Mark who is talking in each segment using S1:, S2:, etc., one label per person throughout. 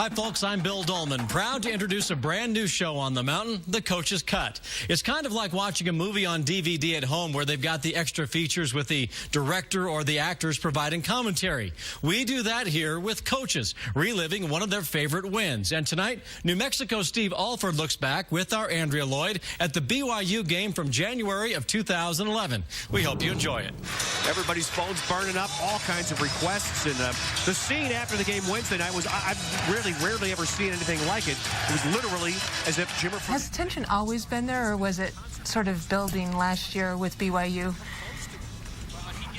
S1: Hi, folks. I'm Bill Dolman, proud to introduce a brand new show on the mountain, The Coach's Cut. It's kind of like watching a movie on DVD at home where they've got the extra features with the director or the actors providing commentary. We do that here with coaches, reliving one of their favorite wins. And tonight, New Mexico's Steve Alford looks back with our Andrea Lloyd at the BYU game from January of 2011. We hope you enjoy it.
S2: Everybody's phones burning up, all kinds of requests. And the scene after the game Wednesday night was, I've really rarely ever seen anything like it. It was literally as if Jimmer...
S3: Has tension always been there, or was it sort of building last year with BYU?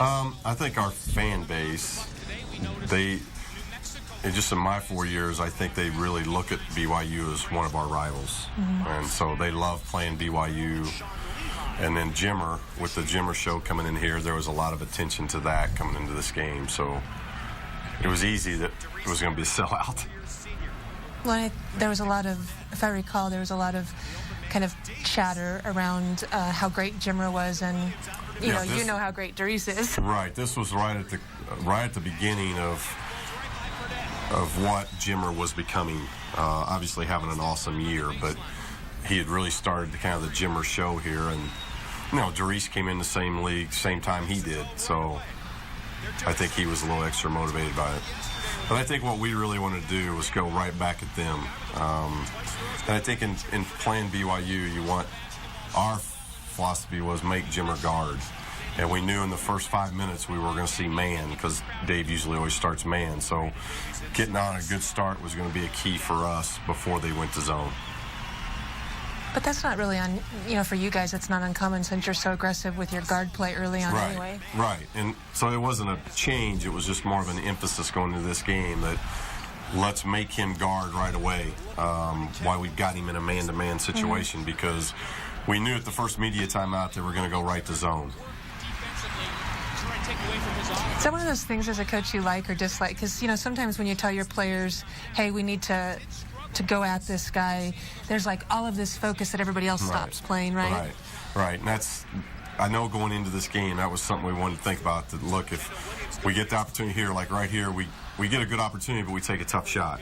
S4: I think our fan base, just in my 4 years, I think they really look at BYU as one of our rivals. And so they love playing BYU. And then Jimmer, with the Jimmer show coming in here, there was a lot of attention to that coming into this game. So it was easy that it was going to be a sellout.
S3: Well, there was a lot of, if I recall, there was a lot of kind of chatter around how great Jimmer was, and you know how great Doris is.
S4: Right. This was right at the beginning of what Jimmer was becoming. Obviously having an awesome year, but he had really started kind of the Jimmer show here, and Doris came in the same league, same time he did, so I think he was a little extra motivated by it. But I think what we really wanted to do was go right back at them. And I think in playing BYU, our philosophy was make Jimmer guard. And we knew in the first 5 minutes we were going to see man, because Dave usually always starts man. So getting on a good start was going to be a key for us before they went to zone.
S3: But that's not really for you guys, it's not uncommon since you're so aggressive with your guard play early on anyway.
S4: Right. And so it wasn't a change. It was just more of an emphasis going into this game that let's make him guard right away, while we've got him in a man-to-man situation, because we knew at the first media timeout they were going to go right to zone.
S3: Is that one of those things as a coach you like or dislike? Because, sometimes when you tell your players, hey, we need to go at this guy, there's like all of this focus that everybody else stops playing, right?
S4: Right. And I know going into this game, that was something we wanted to think about, that look, if we get the opportunity here, like right here, we get a good opportunity, but we take a tough shot.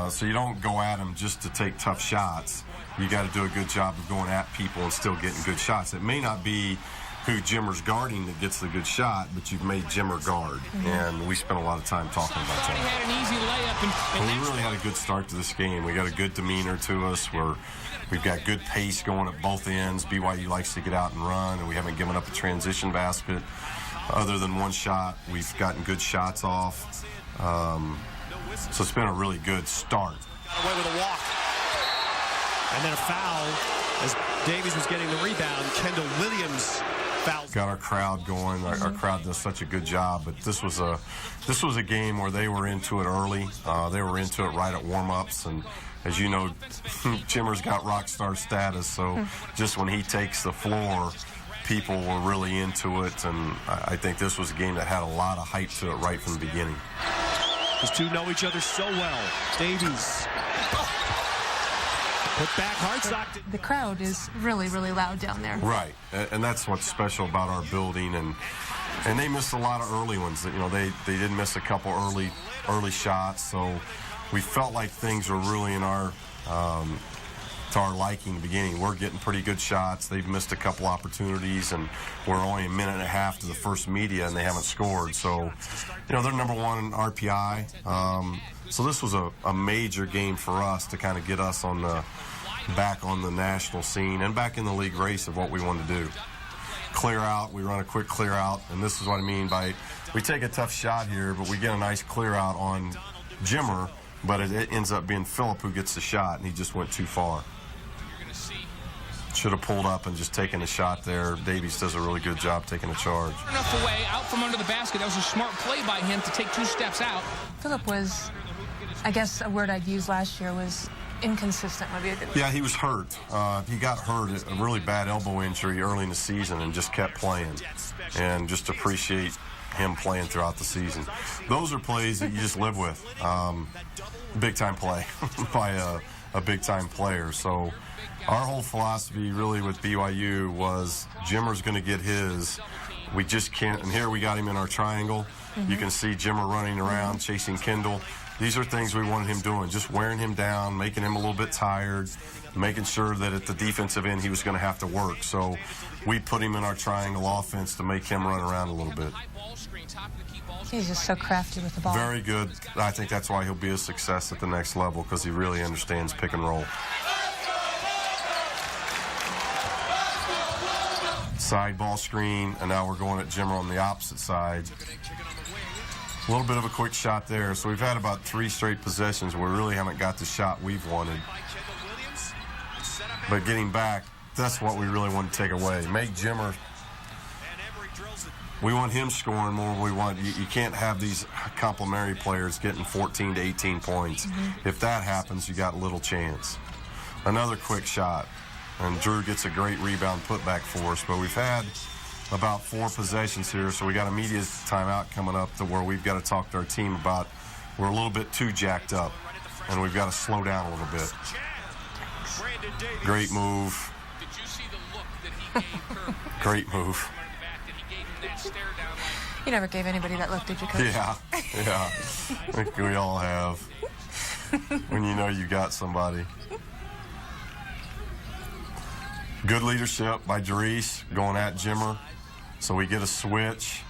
S4: So you don't go at them just to take tough shots. You got to do a good job of going at people and still getting good shots. It may not be who Jimmer's guarding that gets the good shot, but you've made Jimmer guard. And we spent a lot of time talking about that.
S5: Had an easy layup,
S4: and we really had a good start to this game. We got a good demeanor to us. We've got good pace going at both ends. BYU likes to get out and run, and we haven't given up a transition basket. Other than one shot, we've gotten good shots off. So it's been a really good start.
S2: Got away with a walk. And then a foul as Davies was getting the rebound. Kendall Williams fouled.
S4: Got our crowd going. Our crowd does such a good job. But this was a game where they were into it early. They were into it right at warm-ups. And as you know, Jimmer's got rock star status. So just when he takes the floor, people were really into it. And I think this was a game that had a lot of hype to it right from the beginning.
S2: These two know each other so well. Davies. Put back, Hartsock.
S3: The crowd is really, really loud down there.
S4: Right, and that's what's special about our building, and they missed a lot of early ones. They did miss a couple early shots, so we felt like things were really in to our liking in the beginning. We're getting pretty good shots. They've missed a couple opportunities, and we're only a minute and a half to the first media, and they haven't scored. So, they're number one in RPI. So this was a major game for us to kind of get us back on the national scene and back in the league race of what we want to do. Clear out, we run a quick clear out, and this is what I mean by we take a tough shot here, but we get a nice clear out on Jimmer, but it ends up being Phillip who gets the shot, and he just went too far. Should have pulled up and just taken a shot there. Davies does a really good job taking a charge.
S5: Enough away, out from under the basket. That was a smart play by him to take 2 steps out.
S3: Phillip was, I guess a word I'd used last year was inconsistent. Maybe a good word.
S4: Yeah, he was hurt. He got hurt, a really bad elbow injury early in the season, and just kept playing. And just appreciate him playing throughout the season. Those are plays that you just live with. Big-time play by a big-time player. So our whole philosophy really with BYU was Jimmer's going to get his. We just can't, and here we got him in our triangle. You can see Jimmer running around, chasing Kendall. These are things we wanted him doing, just wearing him down, making him a little bit tired, making sure that at the defensive end he was going to have to work. So we put him in our triangle offense to make him run around a little bit.
S3: He's just so crafty with the ball.
S4: Very good. I think that's why he'll be a success at the next level, because he really understands pick and roll. Side ball screen, and now we're going at Jimmer on the opposite side. A little bit of a quick shot there. So we've had about 3 straight possessions where we really haven't got the shot we've wanted. But getting back, that's what we really want to take away. Make Jimmer. We want him scoring more. We want you can't have these complementary players getting 14 to 18 points. If that happens, you got a little chance. Another quick shot, and Drew gets a great rebound putback for us. But we've had about 4 possessions here, so we got a media timeout coming up to where we've got to talk to our team about we're a little bit too jacked up, and we've got to slow down a little bit. Great move. Great move.
S3: You never gave anybody that look, did you, Coach?
S4: Yeah. I think we all have. When you know you got somebody. Good leadership by Dries going at Jimmer. So we get a switch,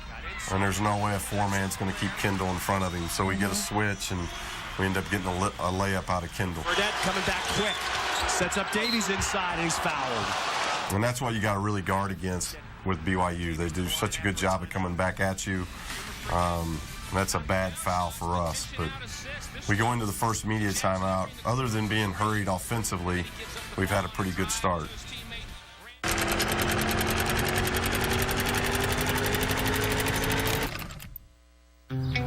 S4: and there's no way a 4-man's going to keep Kendall in front of him. So we get a switch, and we end up getting a layup out of Kendall.
S2: Burnett coming back quick. Sets up Davies inside, and he's fouled.
S4: And that's what you got to really guard against with BYU. They do such a good job of coming back at you. That's a bad foul for us. But we go into the first media timeout. Other than being hurried offensively, we've had a pretty good start.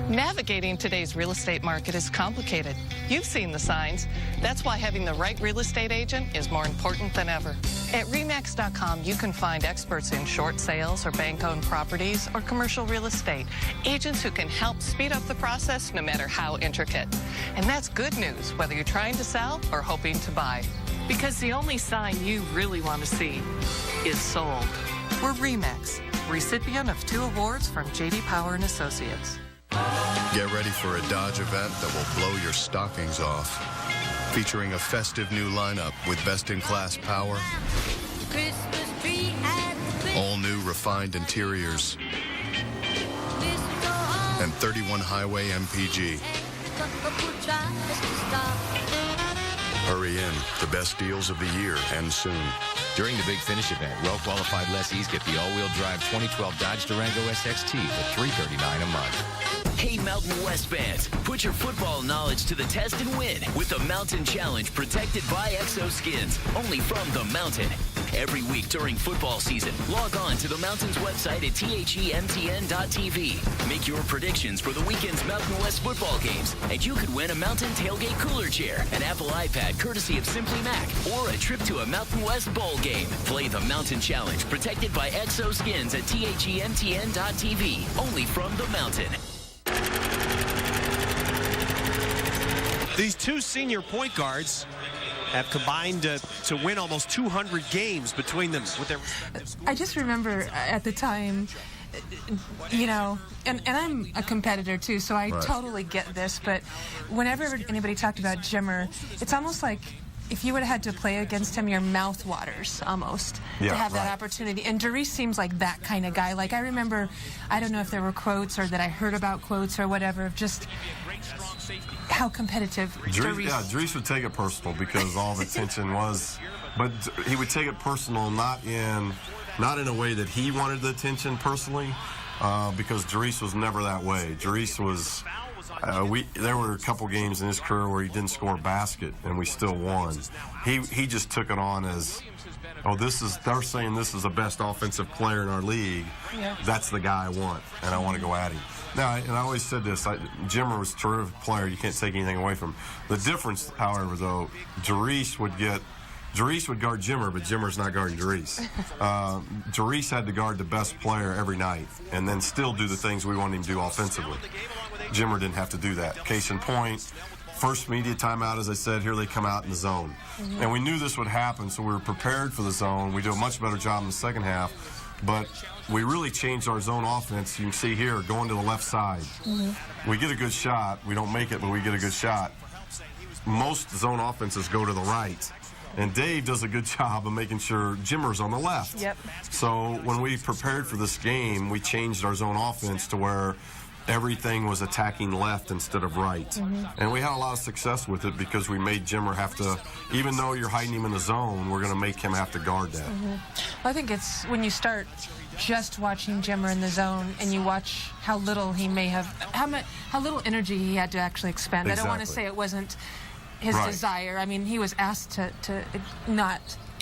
S6: Navigating today's real estate market is complicated. You've seen the signs. That's why having the right real estate agent is more important than ever. At RE/MAX.com, you can find experts in short sales or bank-owned properties or commercial real estate. Agents who can help speed up the process no matter how intricate. And that's good news, whether you're trying to sell or hoping to buy. Because the only sign you really want to see is sold. We're RE/MAX, recipient of 2 awards from J.D. Power and Associates.
S7: Get ready for a Dodge event that will blow your stockings off. Featuring a festive new lineup with best-in-class power, all new refined interiors, and 31 highway MPG. Hurry in. The best deals of the year end soon.
S8: During the Big Finish event, well-qualified lessees get the all-wheel drive 2012 Dodge Durango SXT for $339 a month.
S9: Hey, Mountain West fans, put your football knowledge to the test and win with the Mountain Challenge protected by Exo Skins, only from the Mountain. Every week during football season, log on to the Mountain's website at THEMTN.tv. Make your predictions for the weekend's Mountain West football games, and you could win a Mountain Tailgate Cooler Chair, an Apple iPad courtesy of Simply Mac, or a trip to a Mountain West bowl game. Play the Mountain Challenge protected by Exo Skins at THEMTN.tv, only from the Mountain.
S2: These 2 senior point guards have combined to win almost 200 games between them. With their
S3: I just remember at the time, you know, and I'm a competitor too, so I totally get this, but whenever anybody talked about Jimmer, it's almost like if you would have had to play against him, your mouth waters almost to have that opportunity. And Dries seems like that kind of guy. Like, I remember, I don't know if there were quotes or that I heard about quotes or whatever, of just how competitive Dries.
S4: Yeah, Dries would take it personal because all the tension was, but he would take it personal not in a way that he wanted the attention personally, because Dries was never that way. Dries was. There were a couple games in his career where he didn't score a basket and we still won. He just took it on as, they're saying this is the best offensive player in our league. Yeah. That's the guy I want, and I want to go at him. Now, and I always said this, Jimmer was a terrific player. You can't take anything away from him. The difference, however, though, Dries would guard Jimmer, but Jimmer's not guarding Dries. Dries had to guard the best player every night and then still do the things we wanted him to do offensively. Jimmer didn't have to do that. Case in point, first media timeout, as I said, here they come out in the zone. And we knew this would happen, so we were prepared for the zone. We do a much better job in the second half. but we really changed our zone offense. You can see here, going to the left side. We get a good shot. We don't make it, but we get a good shot. Most zone offenses go to the right. And Dave does a good job of making sure Jimmer's on the left.
S3: Yep.
S4: So when we prepared for this game, we changed our zone offense to where everything was attacking left instead of right. And we had a lot of success with it because we made Jimmer have to, even though you're hiding him in the zone, we're going to make him have to guard that.
S3: I think it's when you start just watching Jimmer in the zone and you watch how little he may have, how little energy he had to actually expend.
S4: Exactly.
S3: I don't want to say it wasn't his desire. I mean, he was asked to not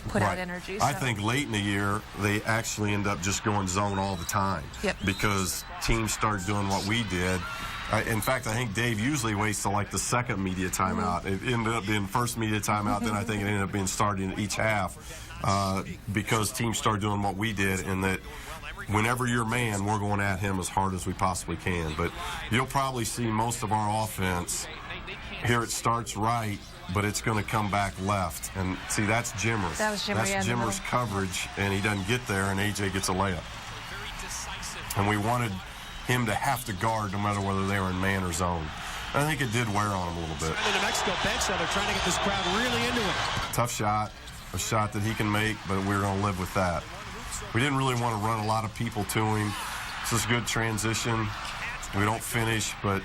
S3: put out energy. So.
S4: I think late in the year, they actually end up just going zone all the time. Because teams started doing what we did. In fact, I think Dave usually waits till like the second media timeout. It ended up being first media timeout, then I think it ended up being starting each half because teams started doing what we did, and that whenever you're man, we're going at him as hard as we possibly can. But you'll probably see most of our offense here. It starts right, but it's going to come back left. And see, that's Jimmer.
S3: That was Jimmer,
S4: that's Jimmer's coverage, and he doesn't get there, and AJ gets a layup. And we wanted him to have to guard no matter whether they were in man or zone. I think it did wear on him a little bit.
S2: In the Mexico bench, they're trying to get this crowd really into it.
S4: Tough shot, a shot that he can make, but we're going to live with that. We didn't really want to run a lot of people to him. It's just good transition. We don't finish, but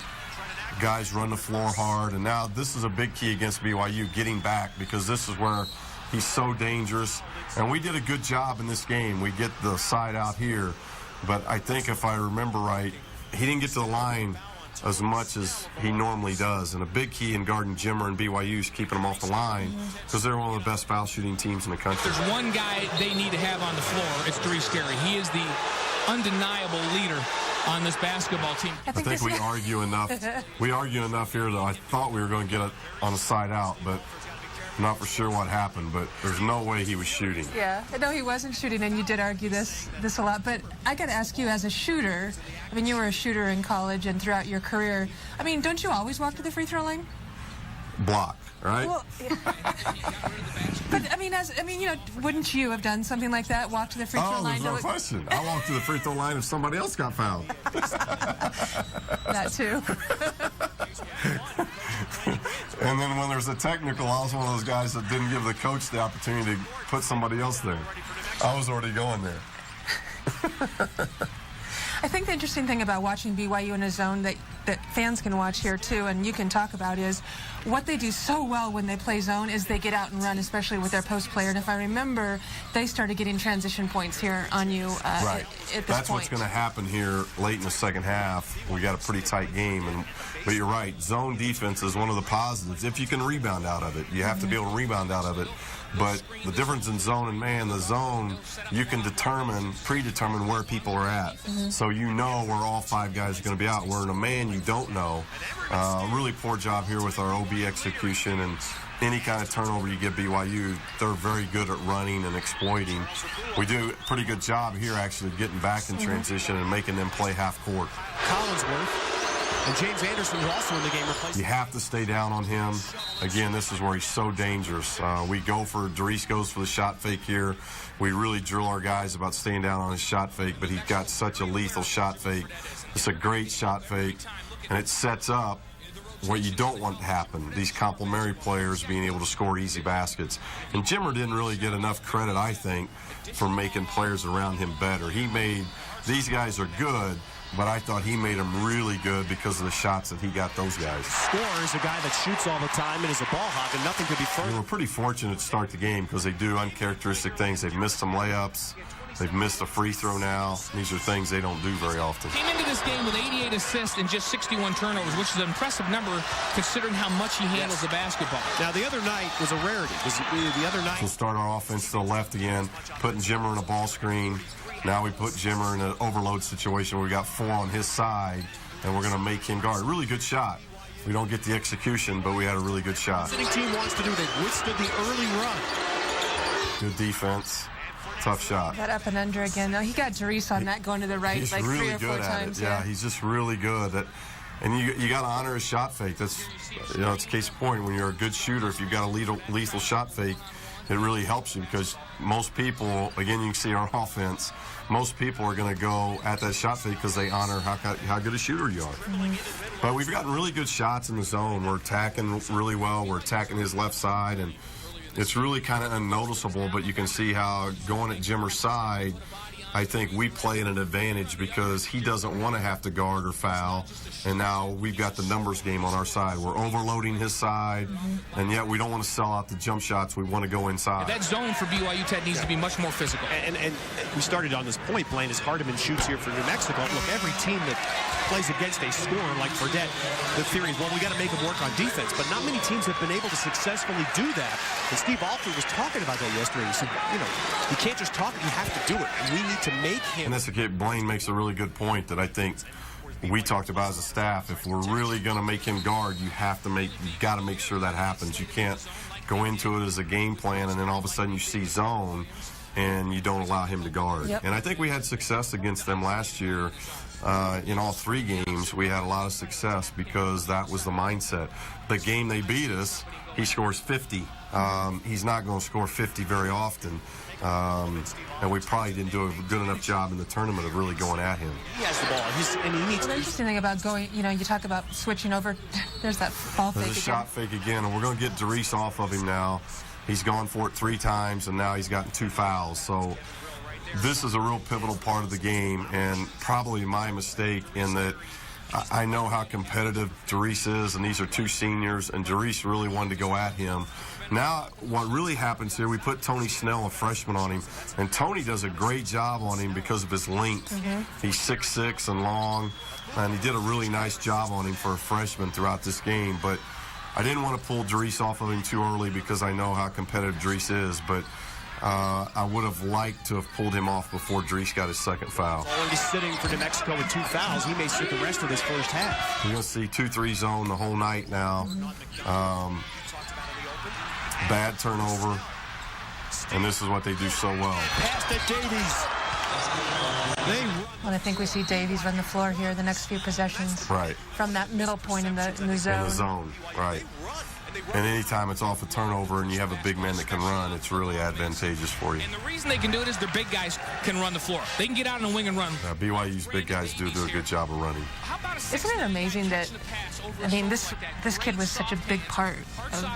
S4: guys run the floor hard. And now this is a big key against BYU, getting back, because this is where he's so dangerous. And we did a good job in this game. We get the side out here. But I think if I remember right, he didn't get to the line as much as he normally does. And a big key in guarding Jimmer and BYU is keeping them off the line because they're one of the best foul shooting teams in the country.
S5: There's one guy they need to have on the floor. It's Dries Gary. He is the undeniable leader on this basketball team.
S4: I think we argue enough. We argue enough here that I thought we were going to get it on a side out, but I'm not for sure what happened. But there's no way he was shooting.
S3: Yeah, no, he wasn't shooting, and you did argue this a lot. But I got to ask you, as a shooter, I mean, you were a shooter in college and throughout your career. I mean, don't you always walk to the free throw line?
S4: Block, right?
S3: Well, but I mean, you know, wouldn't you have done something like that? Walk to the free throw line?
S4: There's no question. I walked to the free throw line if somebody else got fouled.
S3: That too.
S4: And then when there's a technical, I was one of those guys that didn't give the coach the opportunity to put somebody else there. I was already going there.
S3: I think the interesting thing about watching BYU in a zone that fans can watch here too, and you can talk about, is what they do so well when they play zone is they get out and run, especially with their post player. And if I remember, they started getting transition points here on you
S4: right.
S3: at this
S4: That's
S3: point.
S4: what's going to happen here late in the second half. We got a pretty tight game, but you're right. Zone defense is one of the positives. If you can rebound out of it, you have to be able to rebound out of it. But the difference in zone and man, the zone, you can predetermine where people are at. So you know where all five guys are going to be out. Where in a man, you don't know. Really poor job here with our OB execution, and any kind of turnover you give BYU, they're very good at running and exploiting. We do a pretty good job here actually getting back in transition and making them play half court.
S2: Collinsworth. And James Anderson, who's also in the game, replaced.
S4: You have to stay down on him. Again, this is where he's so dangerous. Dries goes for the shot fake here. We really drill our guys about staying down on his shot fake, but he's got such a lethal shot fake. It's a great shot fake, and it sets up what you don't want to happen, these complementary players being able to score easy baskets. And Jimmer didn't really get enough credit, I think, for making players around him better. These guys are good, but I thought he made them really good because of the shots that he got those guys.
S2: Scorer is a guy that shoots all the time and is a ball hog, and nothing could be further.
S4: We're pretty fortunate to start the game because they do uncharacteristic things. They've missed some layups. They've missed a free throw now. These are things they don't do very often.
S5: Came into this game with 88 assists and just 61 turnovers, which is an impressive number considering how much he handles the basketball.
S2: Now, the other night was a rarity. The other night.
S4: We'll start our offense to the left again, putting Jimmer in a ball screen. Now we put Jimmer in an overload situation where we got 4 on his side, and we're going to make him guard. Really good shot. We don't get the execution, but we had a really good shot.
S2: What the team wants to do, they've withstood the early run.
S4: Good defense. Tough shot.
S3: That up and under again. No, he got Dries on that going to the right
S4: he's
S3: like
S4: really
S3: 3 or 4
S4: good
S3: times.
S4: It. Yeah, he's just really good. And you got to honor his shot fake. That's, it's a case in point. When you're a good shooter, if you've got a lethal shot fake, it really helps you because most people, again, you can see our offense, most people are going to go at that shot fake because they honor how good a shooter you are. But we've gotten really good shots in the zone. We're attacking really well. We're attacking his left side, and it's really kind of unnoticeable, but you can see how going at Jimmer's side, I think we play at an advantage because he doesn't want to have to guard or foul, and now we've got the numbers game on our side. We're overloading his side, and yet we don't want to sell out the jump shots. We want to go inside.
S5: That zone for BYU, Ted, needs to be much more physical.
S2: And we started on this point, Blaine, as Hardiman shoots here for New Mexico. Look, every team that plays against a scorer like Fredette, the theory is, well, we got to make him work on defense, but not many teams have been able to successfully do that. And Steve Alford was talking about that yesterday. He said, you know, you can't just talk it, you have to do it. And we need to make him.
S4: And that's a kid, Blaine makes a really good point that I think we talked about as a staff. If we're really going to make him guard, you got to make sure that happens. You can't go into it as a game plan and then all of a sudden you see zone and you don't allow him to guard. And I think we had success against them last year. In all 3 games, we had a lot of success because that was the mindset. The game they beat us, he scores 50. He's not going to score 50 very often. And we probably didn't do a good enough job in the tournament of really going at him.
S2: He has the ball, and he needs
S3: the interesting thing about going, you know, you talk about switching over, there's that ball fake
S4: again. There's a shot fake again, and we're going to get Darius off of him now. He's gone for it 3 times, and now he's gotten 2 fouls. So this is a real pivotal part of the game, and probably my mistake in that I know how competitive Darius is, and these are 2 seniors, and Darius really wanted to go at him. Now, what really happens here, we put Tony Snell, a freshman, on him, and Tony does a great job on him because of his length. He's 6'6" and long, and he did a really nice job on him for a freshman throughout this game. But I didn't want to pull Darius off of him too early because I know how competitive Darius is, but I would have liked to have pulled him off before Darius got his 2nd foul.
S2: Already sitting for New Mexico with 2 fouls. He may sit the rest of this first half.
S4: You're going to see 2-3 zone the whole night now. Bad turnover, and this is what they do so well.
S2: Pass to Davies.
S3: Well, I think we see Davies run the floor here the next few possessions.
S4: Right.
S3: From that middle point in the zone.
S4: In the zone, right. And anytime it's off a turnover and you have a big man that can run, it's really advantageous for you.
S5: And the reason they can do it is their big guys can run the floor. They can get out on the wing and run.
S4: BYU's big guys do a good job of running.
S3: Isn't it amazing that, I mean, this kid was such a big part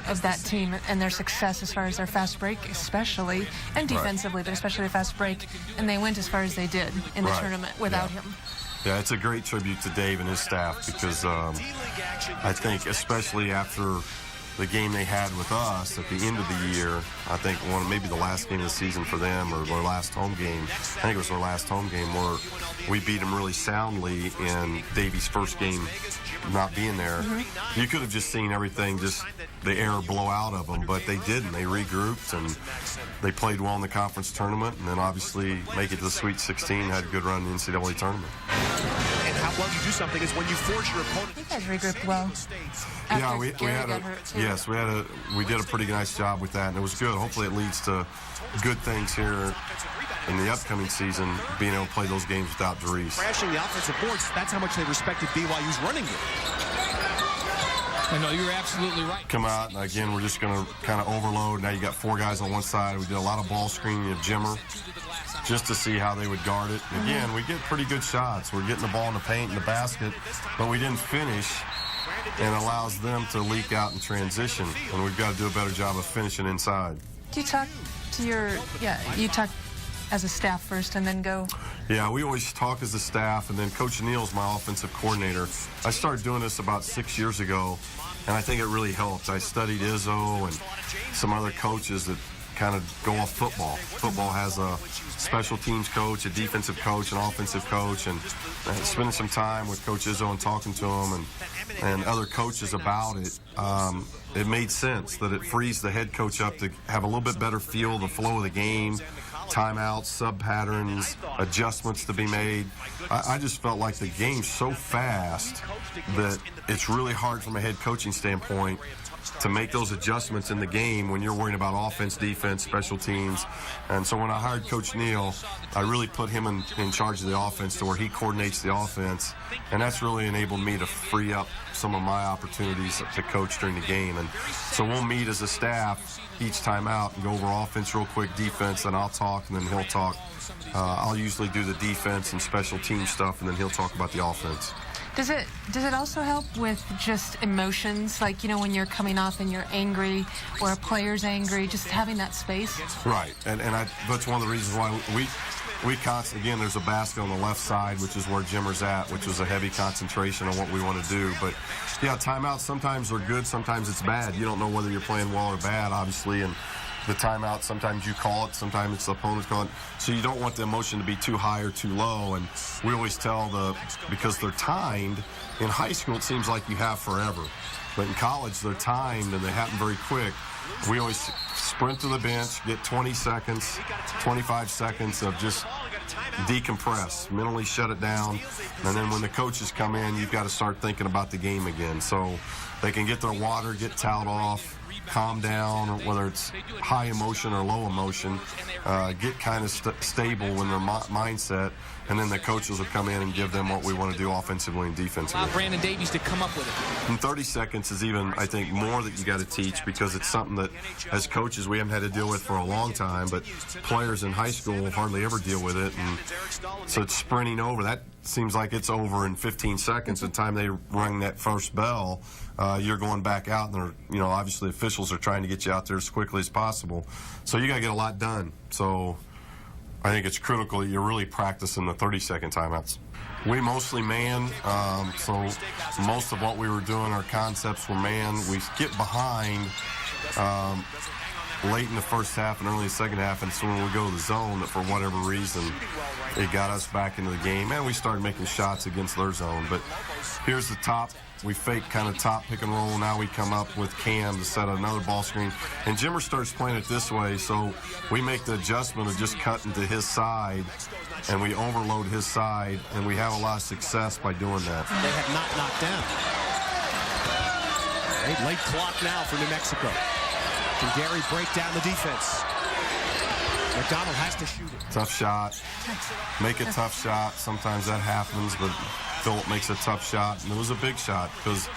S3: of that team and their success as far as their fast break, especially, and defensively, but especially their fast break, and they went as far as they did in the tournament without him.
S4: Yeah, it's a great tribute to Dave and his staff because I think especially after the game they had with us at the end of the year, I think maybe the last game of the season for them or their last home game. I think it was their last home game where we beat them really soundly in Davey's first game not being there. You could have just seen everything, just the air blow out of them, but they didn't. They regrouped and they played well in the conference tournament and then obviously make it to the Sweet 16, had a good run in the NCAA tournament.
S2: And how well you do something is when you force your opponent.
S3: You guys regrouped well.
S4: Yeah, we did a pretty nice job with that, and it was good. Hopefully it leads to good things here in the upcoming season, being able to play those games without Darius.
S2: Crashing the offensive boards, that's how much they respected BYU's running game.
S5: I know, you're absolutely right.
S4: Come out, and again, we're just going to kind of overload. Now you got 4 guys on one side. We did a lot of ball screening of Jimmer just to see how they would guard it. And again, we get pretty good shots. We're getting the ball in the paint and the basket, but we didn't finish, and allows them to leak out in transition. And we've got to do a better job of finishing inside.
S3: Do you talk to you talk as a staff first and then go?
S4: Yeah, we always talk as a staff, and then Coach Neal's my offensive coordinator. I started doing this about 6 years ago, and I think it really helped. I studied Izzo and some other coaches that kind of go off football. Football has a special teams coach, a defensive coach, an offensive coach, and spending some time with Coach Izzo and talking to him and other coaches about it, it made sense that it frees the head coach up to have a little bit better feel of the flow of the game, timeouts, sub-patterns, adjustments to be made. I just felt like the game's so fast that it's really hard from a head coaching standpoint to make those adjustments in the game when you're worrying about offense, defense, special teams. And so when I hired Coach Neal, I really put him in charge of the offense to where he coordinates the offense. And that's really enabled me to free up some of my opportunities to coach during the game. And so we'll meet as a staff each time out and go over offense real quick, defense, and I'll talk, and then he'll talk. I'll usually do the defense and special team stuff, and then he'll talk about the offense.
S3: Does it also help with just emotions, like, you know, when you're coming off and you're angry or a player's angry, just having that space?
S4: Right, and that's one of the reasons why we constantly, again, there's a basket on the left side, which is where Jimmer's at, which is a heavy concentration on what we want to do. But, yeah, timeouts sometimes are good, sometimes it's bad. You don't know whether you're playing well or bad, obviously, and the timeout, sometimes you call it, sometimes it's the opponent's calling it. So you don't want the emotion to be too high or too low. And we always tell because they're timed, in high school it seems like you have forever. But in college they're timed and they happen very quick. We always sprint to the bench, get 20 seconds, 25 seconds of just decompress, mentally shut it down. And then when the coaches come in, you've got to start thinking about the game again. So they can get their water, get toweled off, calm down, or whether it's high emotion or low emotion, get kind of stable in their mindset, and then the coaches will come in and give them what we want to do offensively and defensively.
S5: Allow Brandon Davies to come up with it.
S4: And 30 seconds is even, I think, more that you got to teach, because it's something that, as coaches, we haven't had to deal with for a long time, but players in high school hardly ever deal with it, and so it's sprinting over. That seems like it's over in 15 seconds. The time they ring that first bell, you're going back out, and they're, you know, obviously officials are trying to get you out there as quickly as possible. So you got to get a lot done. So I think it's critical that you're really practicing the 30-second timeouts. We mostly man, so most of what we were doing, our concepts were man. We get behind late in the first half and early in the second half, and so when we go to the zone, that for whatever reason, it got us back into the game, and we started making shots against their zone. But here's the top. We fake kind of top pick and roll. Now we come up with Cam to set another ball screen. And Jimmer starts playing it this way, so we make the adjustment of just cutting to his side, and we overload his side, and we have a lot of success by doing that.
S2: They have not knocked down. Late clock now for New Mexico. Can Gary break down the defense? McDonald has to shoot it.
S4: Tough shot. Make a tough shot. Sometimes that happens, but Phillip makes a tough shot, and it was a big shot because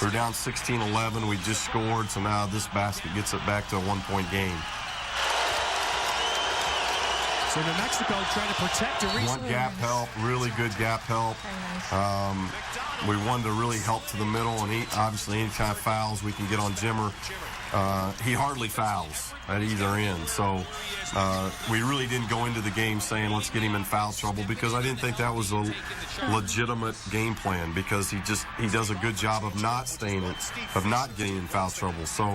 S4: we're down 16-11. We just scored, so now this basket gets it back to a one-point game.
S2: So New Mexico trying to protect a
S4: One gap help, really good gap help. We wanted to really help to the middle, and obviously any kind of fouls we can get on Jimmer. He hardly fouls at either end, so we really didn't go into the game saying let's get him in foul trouble, because I didn't think that was a legitimate game plan, because he does a good job of not getting in foul trouble. So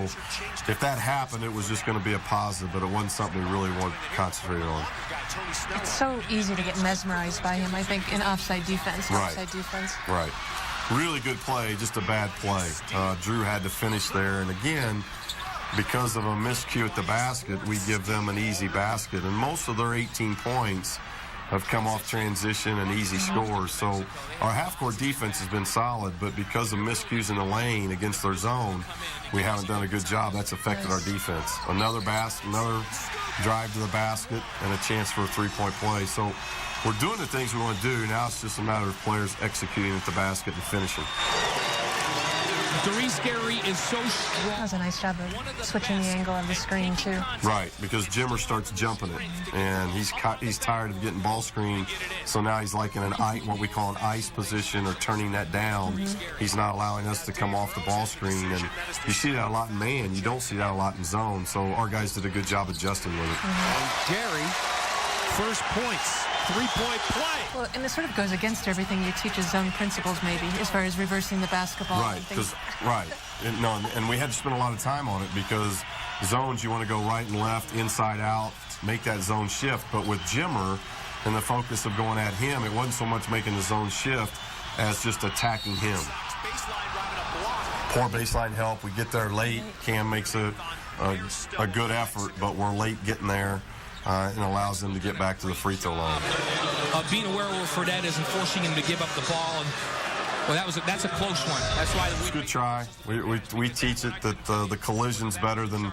S4: if that happened, it was just going to be a positive, but it wasn't something we really wanted to concentrate on.
S3: It's so easy to get mesmerized by him, I think, in offside defense.
S4: Right.
S3: Offside defense.
S4: Right. Really good play, just a bad play. Drew had to finish there, and again, because of a miscue at the basket, we give them an easy basket, and most of their 18 points have come off transition and easy scores. So our half-court defense has been solid, but because of miscues in the lane against their zone, we haven't done a good job. That's affected our defense. Another drive to the basket, and a chance for a three-point play. So we're doing the things we want to do. Now it's just a matter of players executing at the basket and finishing.
S5: Doris Gary is so strong.
S3: That was a nice job of switching the angle of the screen, too.
S4: Right, because Jimmer starts jumping it, and he's tired of getting ball screened, so now he's like in what we call an ice position, or turning that down. He's not allowing us to come off the ball screen, and you see that a lot in man. You don't see that a lot in zone, so our guys did a good job adjusting with it.
S2: And Gary, first points. Three-point play.
S3: Well, and this sort of goes against everything you teach as zone principles, maybe, as far as reversing the basketball.
S4: Right, and we had to spend a lot of time on it, because zones, you want to go right and left, inside out, make that zone shift. But with Jimmer and the focus of going at him, it wasn't so much making the zone shift as just attacking him. Poor baseline help. We get there late. Cam makes a good effort, but we're late getting there. And allows them to get back to the free throw line.
S5: Being aware where Fredette is and forcing him to give up the ball. And Well, that's a close one. That's why
S4: It's a good try. We teach it that the collision's better than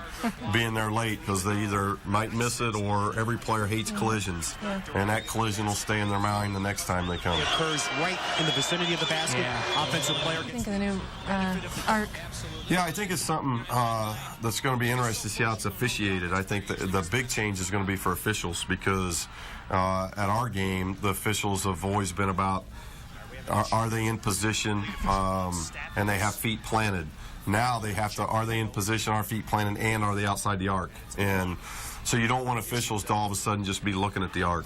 S4: being there late, because they either might miss it or every player hates collisions.
S3: Yeah.
S4: And that collision will stay in their mind the next time they come.
S2: It occurs right in the vicinity of the basket.
S5: Yeah.
S2: Offensive player.
S3: I think of the new arc.
S4: Yeah, I think it's something that's going to be interesting to see how it's officiated. I think the big change is going to be for officials, because at our game, the officials have always been about, are they in position, and they have feet planted. Now they have to, are they in position, are feet planted, and are they outside the arc? And so you don't want officials to all of a sudden just be looking at the arc.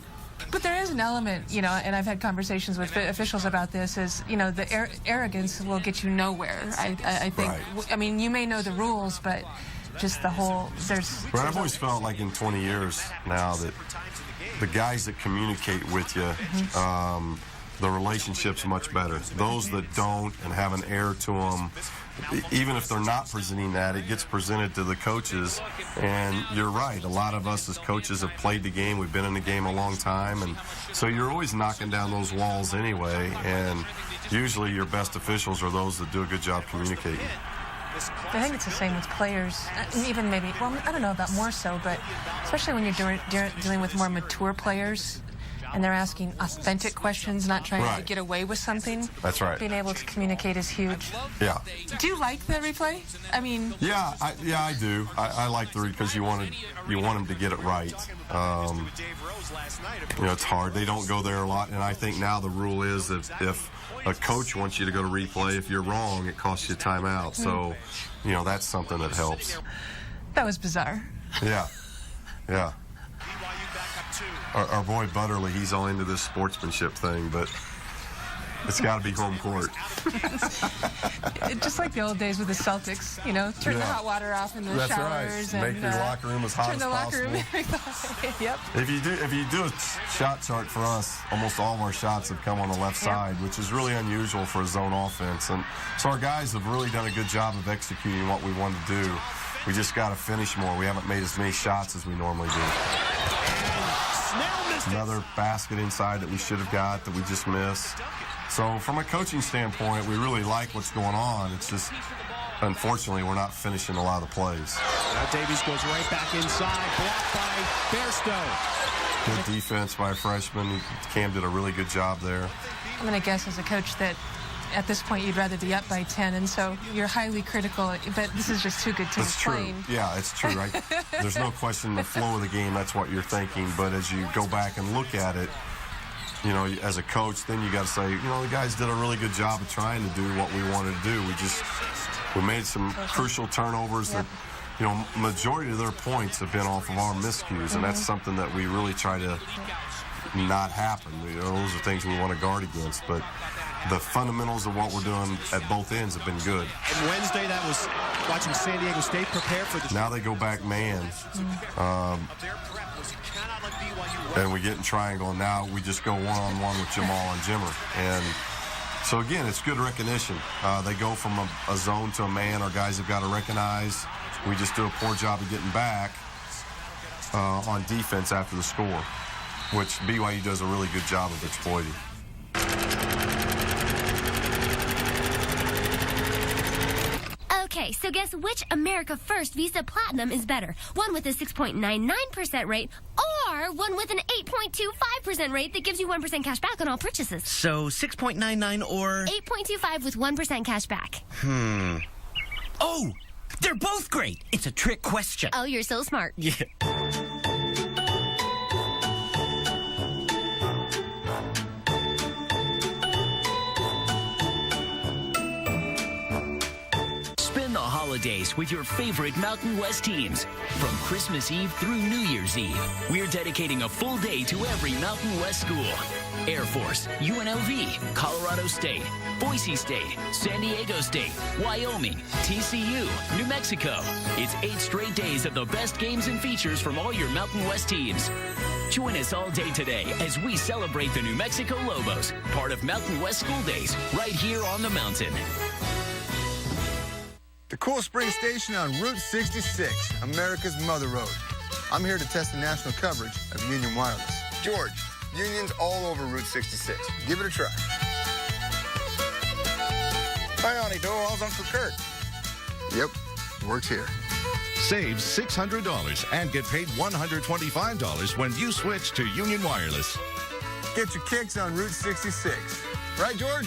S3: But there is an element, you know, and I've had conversations with officials about this, is, you know, the arrogance will get you nowhere. I think,
S4: Right.
S3: I mean, you may know the rules, but just the whole,
S4: But I've always felt like in 20 years now that the guys that communicate with you, the relationship's much better. Those that don't and have an air to them, even if they're not presenting that, it gets presented to the coaches. And you're right, a lot of us as coaches have played the game. We've been in the game a long time, and so you're always knocking down those walls anyway. And usually your best officials are those that do a good job communicating.
S3: I think it's the same with players, and even maybe, well, I don't know about more so, but especially when you're dealing with more mature players, and they're asking authentic questions, not trying to get away with something.
S4: That's right.
S3: Being able to communicate is huge.
S4: Yeah.
S3: Do you like the replay? I mean...
S4: Yeah, I do. I like the because you want them to get it right. You know, it's hard. They don't go there a lot, and I think now the rule is that if a coach wants you to go to replay, if you're wrong, it costs you timeout. So, you know, that's something that helps.
S3: That was bizarre.
S4: Yeah. Yeah. Our boy Butterly, he's all into this sportsmanship thing, but it's got to be home court.
S3: Just like the old days with the Celtics, you know, turn the hot water off in the showers.
S4: Right.
S3: And
S4: make your locker room as hot as possible.
S3: Yep.
S4: If you do a shot chart for us, almost all of our shots have come on the left side, which is really unusual for a zone offense. And so our guys have really done a good job of executing what we wanted to do. We just got to finish more. We haven't made as many shots as we normally do. Another basket inside that we should have got that we just missed. So from a coaching standpoint, we really like what's going on. It's just, unfortunately, we're not finishing a lot of the plays.
S2: Now Davies goes right back inside, blocked by Bairstow.
S4: Good defense by a freshman. Cam did a really good job there.
S3: I'm going to guess as a coach that at this point you'd rather be up by 10, and so you're highly critical, but this is just two good teams playing.
S4: True. Yeah, it's true, right? There's no question the flow of the game, that's what you're thinking, but as you go back and look at it, you know, as a coach, then you got to say, you know, the guys did a really good job of trying to do what we wanted to do. We made some crucial turnovers that, you know, majority of their points have been off of our miscues, and that's something that we really try to not happen. You know, those are things we want to guard against, but the fundamentals of what we're doing at both ends have been good.
S2: And Wednesday, that was watching San Diego State prepare for the...
S4: Now they go back man. And we get in triangle, and now we just go one-on-one with Jamal and Jimmer. And so, again, it's good recognition. They go from a zone to a man. Our guys have got to recognize. We just do a poor job of getting back on defense after the score, which BYU does a really good job of exploiting.
S10: Okay, so guess which America First Visa Platinum is better? One with a 6.99% rate or one with an 8.25% rate that gives you 1% cash back on all purchases?
S11: So 6.99 or...
S10: 8.25 with 1% cash back.
S11: Oh, they're both great. It's a trick question.
S10: Oh, you're so smart.
S11: Yeah.
S9: Spend the holidays with your favorite Mountain West teams. From Christmas Eve through New Year's Eve, we're dedicating a full day to every Mountain West school. Air Force, UNLV, Colorado State, Boise State, San Diego State, Wyoming, TCU, New Mexico. It's 8 straight days of the best games and features from all your Mountain West teams. Join us all day today as we celebrate the New Mexico Lobos, part of Mountain West School Days, right here on the mountain.
S12: The Cool Springs station on Route 66, America's Mother Road. I'm here to test the national coverage of Union Wireless. George, Union's all over Route 66. Give it a try. Hi, Auntie Dole. How's Uncle Kurt? Yep, works here.
S13: Save $600 and get paid $125 when you switch to Union Wireless.
S12: Get your kicks on Route 66. Right, George?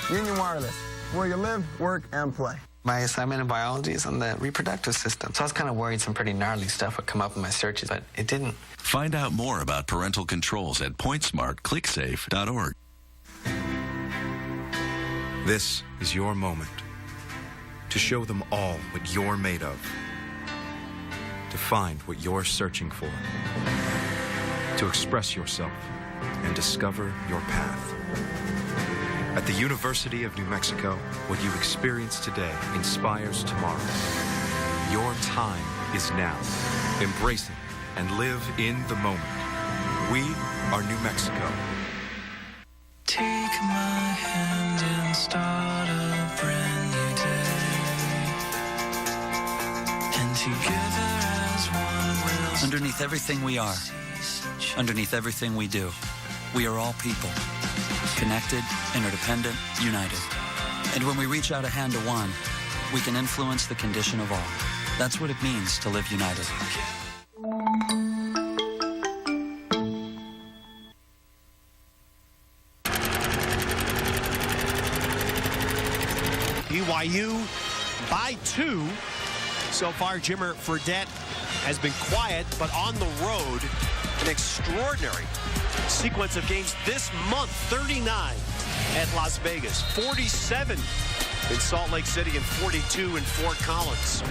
S12: Union Wireless, where you live, work, and play.
S14: My assignment in biology is on the reproductive system. So I was kind of worried some pretty gnarly stuff would come up in my searches, but it didn't.
S15: Find out more about parental controls at pointsmartclicksafe.org.
S16: This is your moment to show them all what you're made of, to find what you're searching for, to express yourself and discover your path. At the University of New Mexico, what you experience today inspires tomorrow. Your time is now. Embrace it and live in the moment. We are New Mexico.
S17: Take my hand and start a brand new day. And together as one we'll...
S11: Underneath everything we are, underneath everything we do, we are all people. Connected, interdependent, united. And when we reach out a hand to one, we can influence the condition of all. That's what it means to live united.
S2: BYU by 2. So far, Jimmer Fredette has been quiet, but on the road, an extraordinary sequence of games this month. 39 at Las Vegas, 47 in Salt Lake City, and 42 in Fort Collins.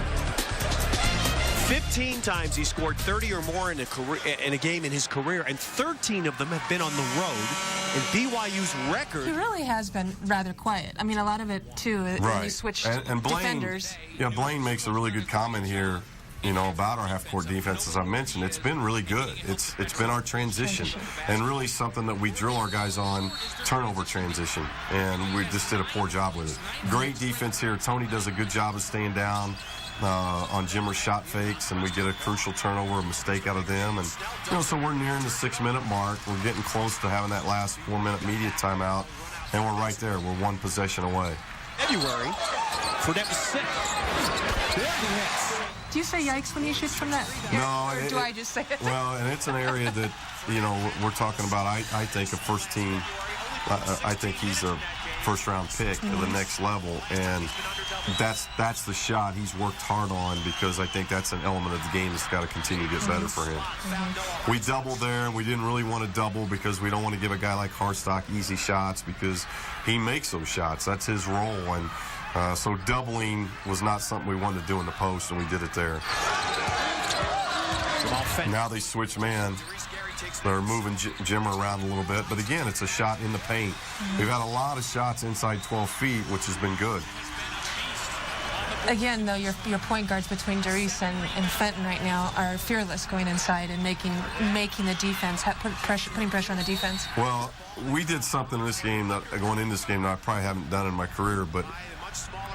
S2: 15 times he scored 30 or more in a game in his career, and 13 of them have been on the road. And BYU's record...
S3: He really has been rather quiet. I mean, a lot of it, too, when you switch
S4: and Blaine,
S3: defenders.
S4: Yeah, Blaine makes a really good comment here, you know, about our half-court defense. As I mentioned, it's been really good. It's been our transition, and really something that we drill our guys on, turnover transition, and we just did a poor job with it. Great defense here. Tony does a good job of staying down on Jimmer's shot fakes, and we get a crucial turnover, a mistake out of them. And, you know, so we're nearing the 6-minute mark. We're getting close to having that last 4-minute media timeout, and we're right there. We're one possession away.
S2: February, Fredette was sick.
S3: Do you say yikes when he shoots from that?
S4: No.
S3: Or do I just say it?
S4: Well, and it's an area that, you know, we're talking about, I think, a first team. I think he's a first-round pick to the next level, and that's the shot he's worked hard on, because I think that's an element of the game that's got to continue to get better for him. We doubled there, and we didn't really want to double because we don't want to give a guy like Harstock easy shots, because he makes those shots. That's his role, and so doubling was not something we wanted to do in the post, and we did it there. Now they switch man. They're moving Jimmer around a little bit, but again, it's a shot in the paint. We've had a lot of shots inside 12 feet, which has been good.
S3: Again, though, your point guards between Darius and Fenton right now are fearless going inside and making the defense, putting pressure on the defense.
S4: Well, we did something in this game going in this game that I probably haven't done in my career, but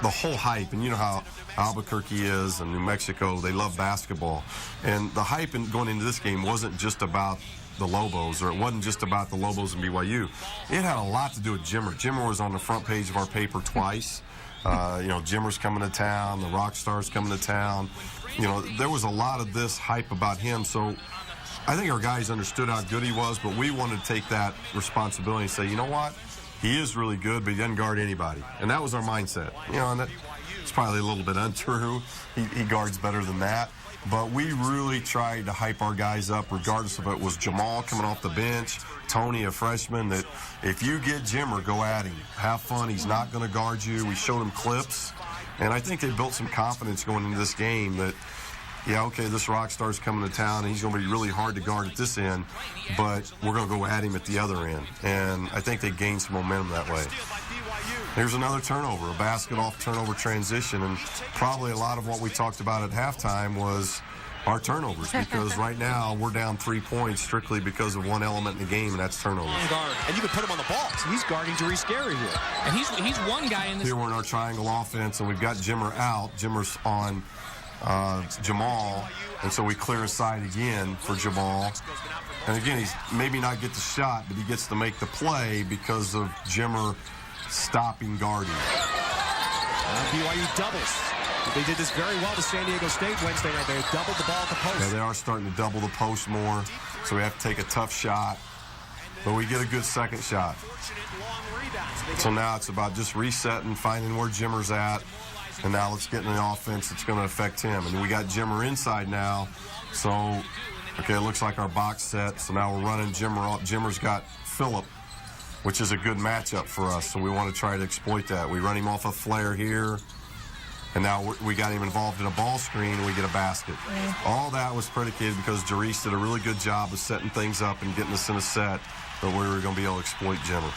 S4: the whole hype, and you know how Albuquerque is and New Mexico, they love basketball. And the hype going into this game wasn't just about the Lobos, or it wasn't just about the Lobos and BYU. It had a lot to do with Jimmer. Jimmer was on the front page of our paper twice. You know, Jimmer's coming to town, the rock stars coming to town. You know, there was a lot of this hype about him. So I think our guys understood how good he was, but we wanted to take that responsibility and say, you know what? He is really good, but he doesn't guard anybody. And that was our mindset. You know, and it's probably a little bit untrue. He guards better than that. But we really tried to hype our guys up, regardless if it was Jamal coming off the bench, Tony, a freshman, that if you get Jimmer, go at him. Have fun. He's not going to guard you. We showed him clips. And I think they built some confidence going into this game that, yeah, okay, this rock star's coming to town, and he's going to be really hard to guard at this end, but we're going to go at him at the other end. And I think they gained some momentum that way. Here's another turnover, a basket-off turnover transition, and probably a lot of what we talked about at halftime was our turnovers, because right now we're down 3 points strictly because of one element in the game, and that's turnovers.
S2: And you can put him on the ball, so he's guarding Darius Gary here.
S5: And he's one guy in this.
S4: Here we're in our triangle offense, and we've got Jimmer out. Jimmer's on Jamal, and so we clear a side again for Jamal. And again, he's maybe not get the shot, but he gets to make the play because of Jimmer stopping guarding.
S2: BYU doubles. They did this very well to San Diego State Wednesday night. They doubled the ball at the post.
S4: Yeah, they are starting to double the post more, so we have to take a tough shot. But we get a good second shot. So now it's about just resetting, finding where Jimmer's at, and now let's get in the offense that's going to affect him. And we got Jimmer inside now, so, okay, it looks like our box set. So now we're running Jimmer off. Jimmer's got Phillip, which is a good matchup for us, so we want to try to exploit that. We run him off a flare here, and now we got him involved in a ball screen, and we get a basket. All that was predicated because Jerice did a really good job of setting things up and getting us in a set that we were going to be able to exploit Jimmer.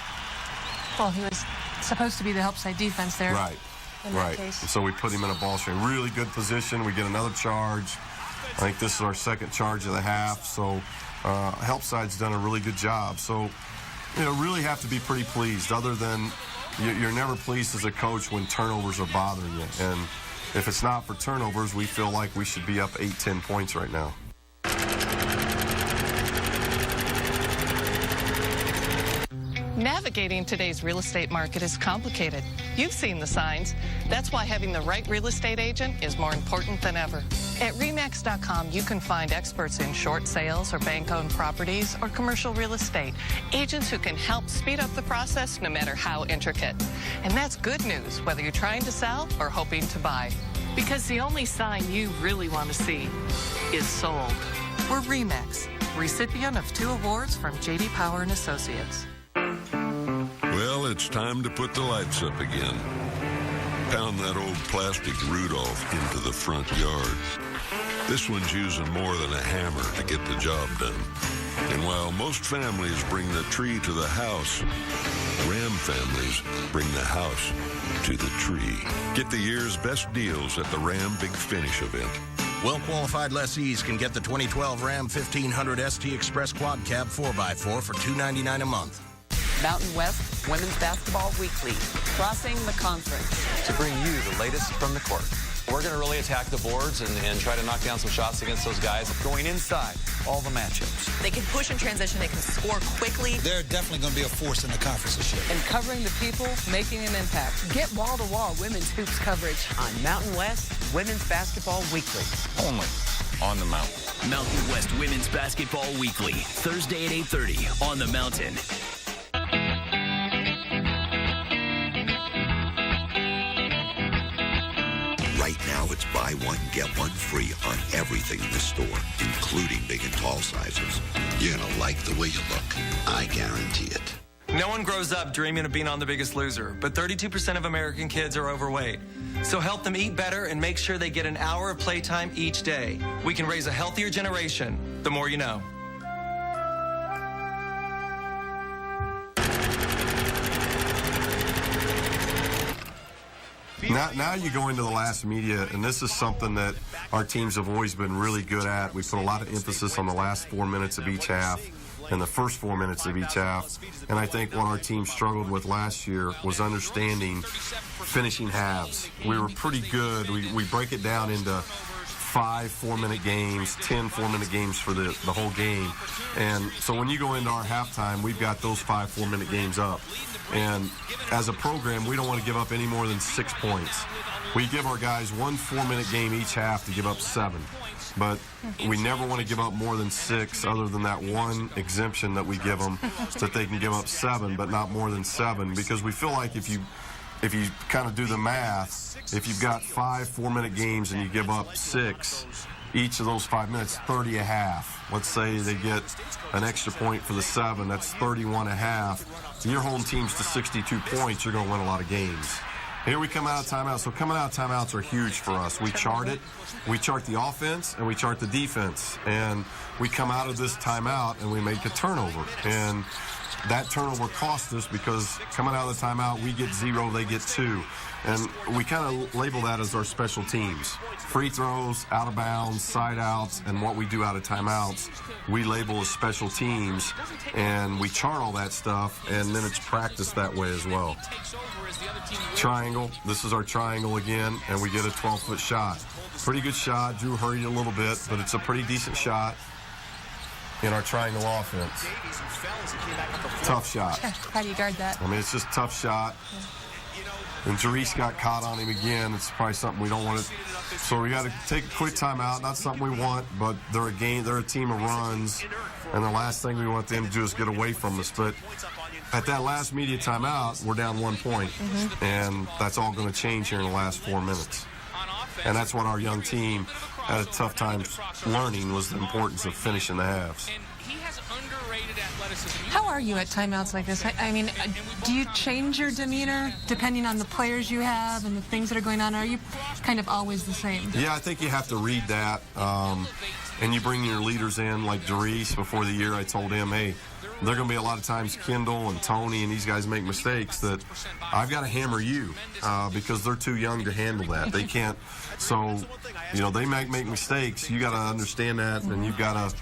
S3: Well, he was supposed to be the help side defense there.
S4: Right, right. And so we put him in a ball screen. Really good position. We get another charge. I think this is our second charge of the half, so help side's done a really good job. So, you know, really have to be pretty pleased, other than you're never pleased as a coach when turnovers are bothering you. And if it's not for turnovers, we feel like we should be up 8-10 points right now.
S6: Navigating today's real estate market is complicated. You've seen the signs. That's why having the right real estate agent is more important than ever. At RE/MAX.com, you can find experts in short sales or bank-owned properties or commercial real estate. Agents who can help speed up the process no matter how intricate. And that's good news, whether you're trying to sell or hoping to buy. Because the only sign you really want to see is sold. We're RE/MAX, recipient of 2 awards from J.D. Power and Associates.
S18: Well, it's time to put the lights up again. Pound that old plastic Rudolph into the front yard. This one's using more than a hammer to get the job done. And while most families bring the tree to the house, Ram families bring the house to the tree. Get the year's best deals at the Ram Big Finish event.
S19: Well-qualified lessees can get the 2012 Ram 1500 ST Express Quad Cab 4x4 for $299 a month.
S20: Mountain West Women's Basketball Weekly, crossing the conference.
S21: To bring you the latest from the court. We're going to really attack the boards and try to knock down some shots against those guys.
S22: Going inside all the matchups.
S23: They can push in transition. They can score quickly.
S22: They're definitely going to be a force in the conference this year.
S20: And covering the people making an impact. Get wall-to-wall women's hoops coverage on Mountain West Women's Basketball Weekly.
S21: Only on the Mountain.
S9: Mountain West Women's Basketball Weekly, Thursday at 8:30 on the Mountain.
S24: Right now, it's buy one, get one free on everything in the store, including big and tall sizes. You're going to like the way you look. I guarantee it.
S25: No one grows up dreaming of being on The Biggest Loser, but 32% of American kids are overweight. So help them eat better and make sure they get an hour of playtime each day. We can raise a healthier generation, the more you know.
S4: Now you go into the last media, and this is something that our teams have always been really good at. We put a lot of emphasis on the last 4 minutes of each half and the first 4 minutes of each half. And I think what our team struggled with last year was understanding finishing halves. We were pretty good. We break it down into 5 4-minute games, 10 4-minute games for the whole game. And so when you go into our halftime, we've got those 5 4-minute games up. And as a program, we don't want to give up any more than 6 points. We give our guys 1 4-minute game each half to give up 7. But we never want to give up more than 6, other than that one exemption that we give them, so that they can give up 7, but not more than 7. Because we feel like if you kind of do the math, if you've got 5 4-minute games and you give up 6, each of those 5 minutes, 30 a half. Let's say they get an extra point for the 7, that's 31 a half. Your home team's to 62 points, you're going to win a lot of games. Here we come out of timeout. So coming out of timeouts are huge for us. We chart it. We chart the offense and we chart the defense. And we come out of this timeout and we make a turnover. And that turnover cost us because coming out of the timeout, we get 0, they get 2. And we kind of label that as our special teams. Free throws, out of bounds, side outs, and what we do out of timeouts, we label as special teams, and we chart all that stuff, and then it's practiced that way as well. Triangle, this is our triangle again, and we get a 12-foot shot. Pretty good shot. Drew hurried a little bit, but it's a pretty decent shot in our triangle offense. Tough shot.
S3: How do you guard that?
S4: I mean, it's just a tough shot. And Jerice got caught on him again. It's probably something we don't want to. So we got to take a quick timeout. Not something we want, but they're a team of runs, and the last thing we want them to do is get away from us. But at that last media timeout, we're down 1 point, and that's all going to change here in the last 4 minutes. And that's what our young team had a tough time learning, was the importance of finishing the halves.
S3: How are you at timeouts like this? I mean, do you change your demeanor depending on the players you have and the things that are going on? Or are you kind of always the same?
S4: Yeah, I think you have to read that. And you bring your leaders in, like Jerice. Before the year, I told him, hey, there are going to be a lot of times Kendall and Tony and these guys make mistakes that I've got to hammer you because they're too young to handle that. They can't. So, they might make mistakes. You got to understand that, and you've got to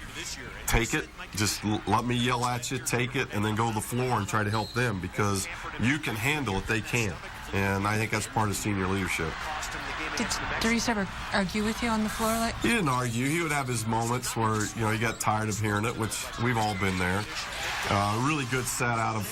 S4: take it. Just let me yell at you, take it, and then go to the floor and try to help them, because you can handle it, they can't. And I think that's part of senior leadership.
S3: Did Jerice ever argue with you on the floor?
S4: He didn't argue. He would have his moments where, he got tired of hearing it, which we've all been there. Really good set out of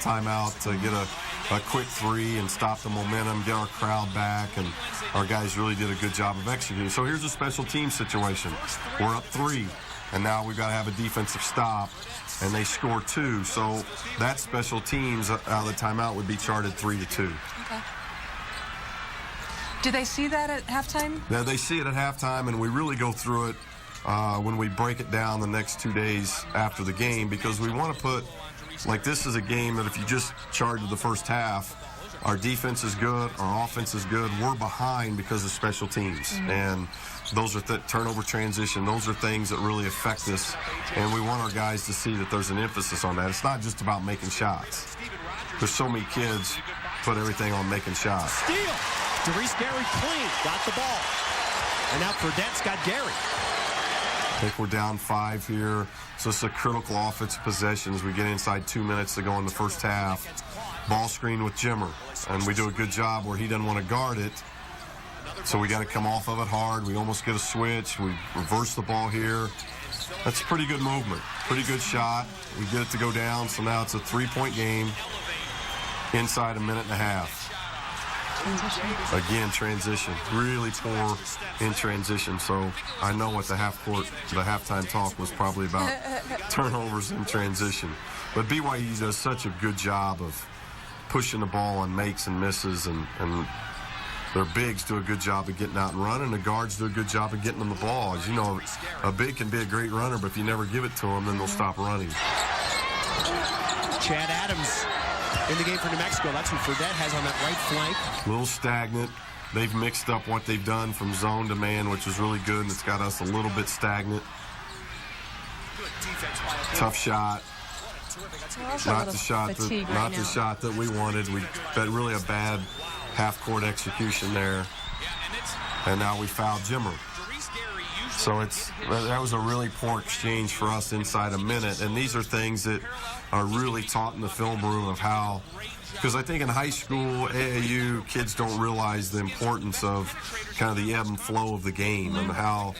S4: timeout to get a quick three and stop the momentum, get our crowd back, and our guys really did a good job of executing. So here's a special team situation. We're up 3. And now we've got to have a defensive stop, and they score 2. So that special teams out of the timeout would be charted 3-2.
S3: Okay. Do they see that at halftime?
S4: Yeah, they see it at halftime, and we really go through it when we break it down the next 2 days after the game, because we want to put, like, this is a game that if you just charted the first half, our defense is good, our offense is good. We're behind because of special teams. And those are turnover transition. Those are things that really affect us. And we want our guys to see that there's an emphasis on that. It's not just about making shots. There's so many kids put everything on making shots.
S2: Steal. Jerice Gary clean. Got the ball. And now Fredette's got Gary.
S4: I think we're down 5 here. So it's a critical offensive possession as we get inside 2 minutes to go in the first half. Ball screen with Jimmer, and we do a good job where he doesn't want to guard it, so we got to come off of it hard. We almost get a switch. We reverse the ball here. That's a pretty good movement, pretty good shot. We get it to go down, so now it's a 3-point game inside a minute and a half. Again, transition. Really poor in transition, so I know what the halftime talk was probably about turnovers in transition. But BYU does such a good job of pushing the ball on makes and misses, and their bigs do a good job of getting out and running. The guards do a good job of getting them the ball. As you know, a big can be a great runner, but if you never give it to them, then they'll stop running.
S2: Chad Adams in the game for New Mexico. That's who Fredette has on that right flank.
S4: A little stagnant. They've mixed up what they've done from zone to man, which is really good, and it's got us a little bit stagnant. Tough shot. Not the shot that we wanted. We had really a bad half-court execution there. And now we fouled Jimmer. So that was a really poor exchange for us inside a minute. And these are things that are really taught in the film room of how, because I think in high school, AAU, kids don't realize the importance of kind of the ebb and flow of the game and how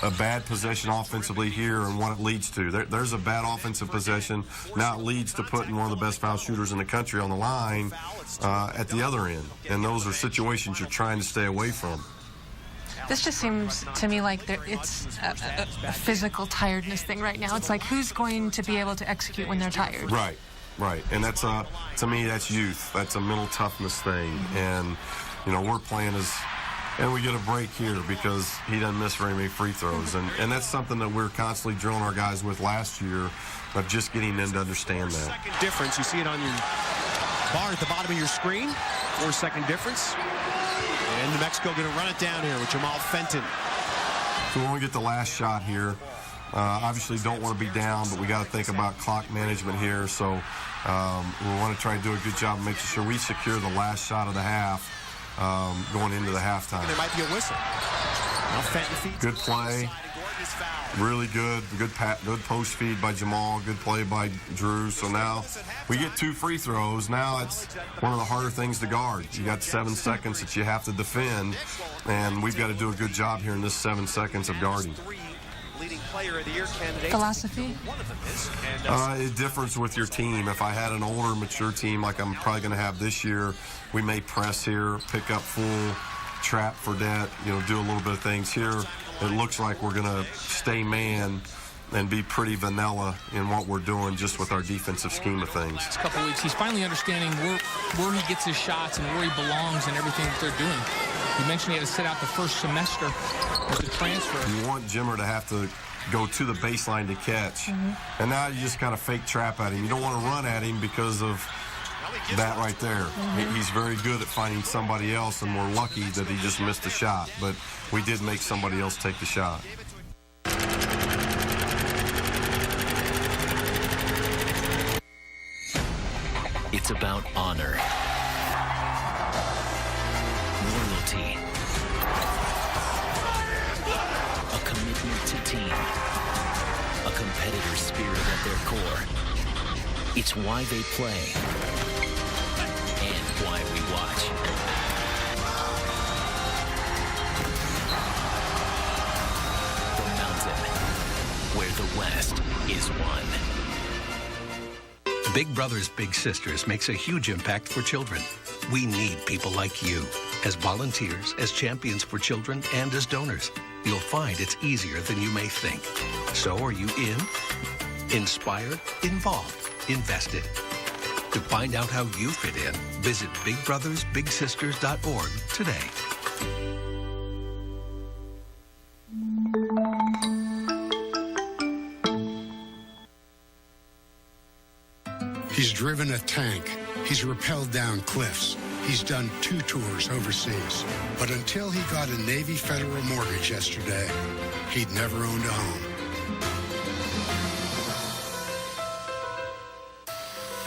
S4: a bad possession offensively here and what it leads to. There's a bad offensive possession. Now it leads to putting one of the best foul shooters in the country on the line at the other end. And those are situations you're trying to stay away from.
S3: This just seems to me like it's a physical tiredness thing right now. It's like, who's going to be able to execute when they're tired?
S4: Right. And that's, to me, that's youth. That's a mental toughness thing. And, we're playing as... And we get a break here because he doesn't miss very many free throws. And that's something that we're constantly drilling our guys with last year, of just getting them to understand that.
S2: Second difference. You see it on your bar at the bottom of your screen. 4-second difference. And New Mexico going to run it down here with Jamal Fenton.
S4: So we want to get the last shot here. Obviously don't want to be down, but we got to think about clock management here. So we want to try to do a good job of making sure we secure the last shot of the half. Going into the halftime.
S2: There might be a whistle.
S4: Good play. Really good. Good post feed by Jamal. Good play by Drew. So now we get 2 free throws. Now it's one of the harder things to guard. You got 7 seconds that you have to defend, and we've got to do a good job here in this 7 seconds of guarding.
S2: leading player of the year candidates.
S3: Philosophy?
S2: One of them is. And,
S4: it differs with your team. If I had an older, mature team like I'm probably going to have this year, we may press here, pick up full, trap Fredette, do a little bit of things here. It looks like we're going to stay man and be pretty vanilla in what we're doing just with our defensive scheme of things.
S5: This couple weeks, he's finally understanding where he gets his shots and where he belongs and everything that they're doing. You mentioned he had to sit out the first semester with the transfer.
S4: You want Jimmer to have to go to the baseline to catch. And now you just kind of fake trap at him. You don't want to run at him because of that right there. He's very good at finding somebody else, and we're lucky that he just missed a shot. But we did make somebody else take the shot.
S9: It's about honor, loyalty, a commitment to team, a competitor's spirit at their core. It's why they play and why we watch. The Mountain, where the West is one.
S1: Big Brothers Big Sisters makes a huge impact for children. We need people like you, as volunteers, as champions for children, and as donors. You'll find it's easier than you may think. So are you in? Inspired? Involved? Invested? To find out how you fit in, visit BigBrothersBigSisters.org today.
S7: He's driven a tank. He's rappelled down cliffs. He's done 2 tours overseas. But until he got a Navy federal mortgage yesterday, he'd never owned a home.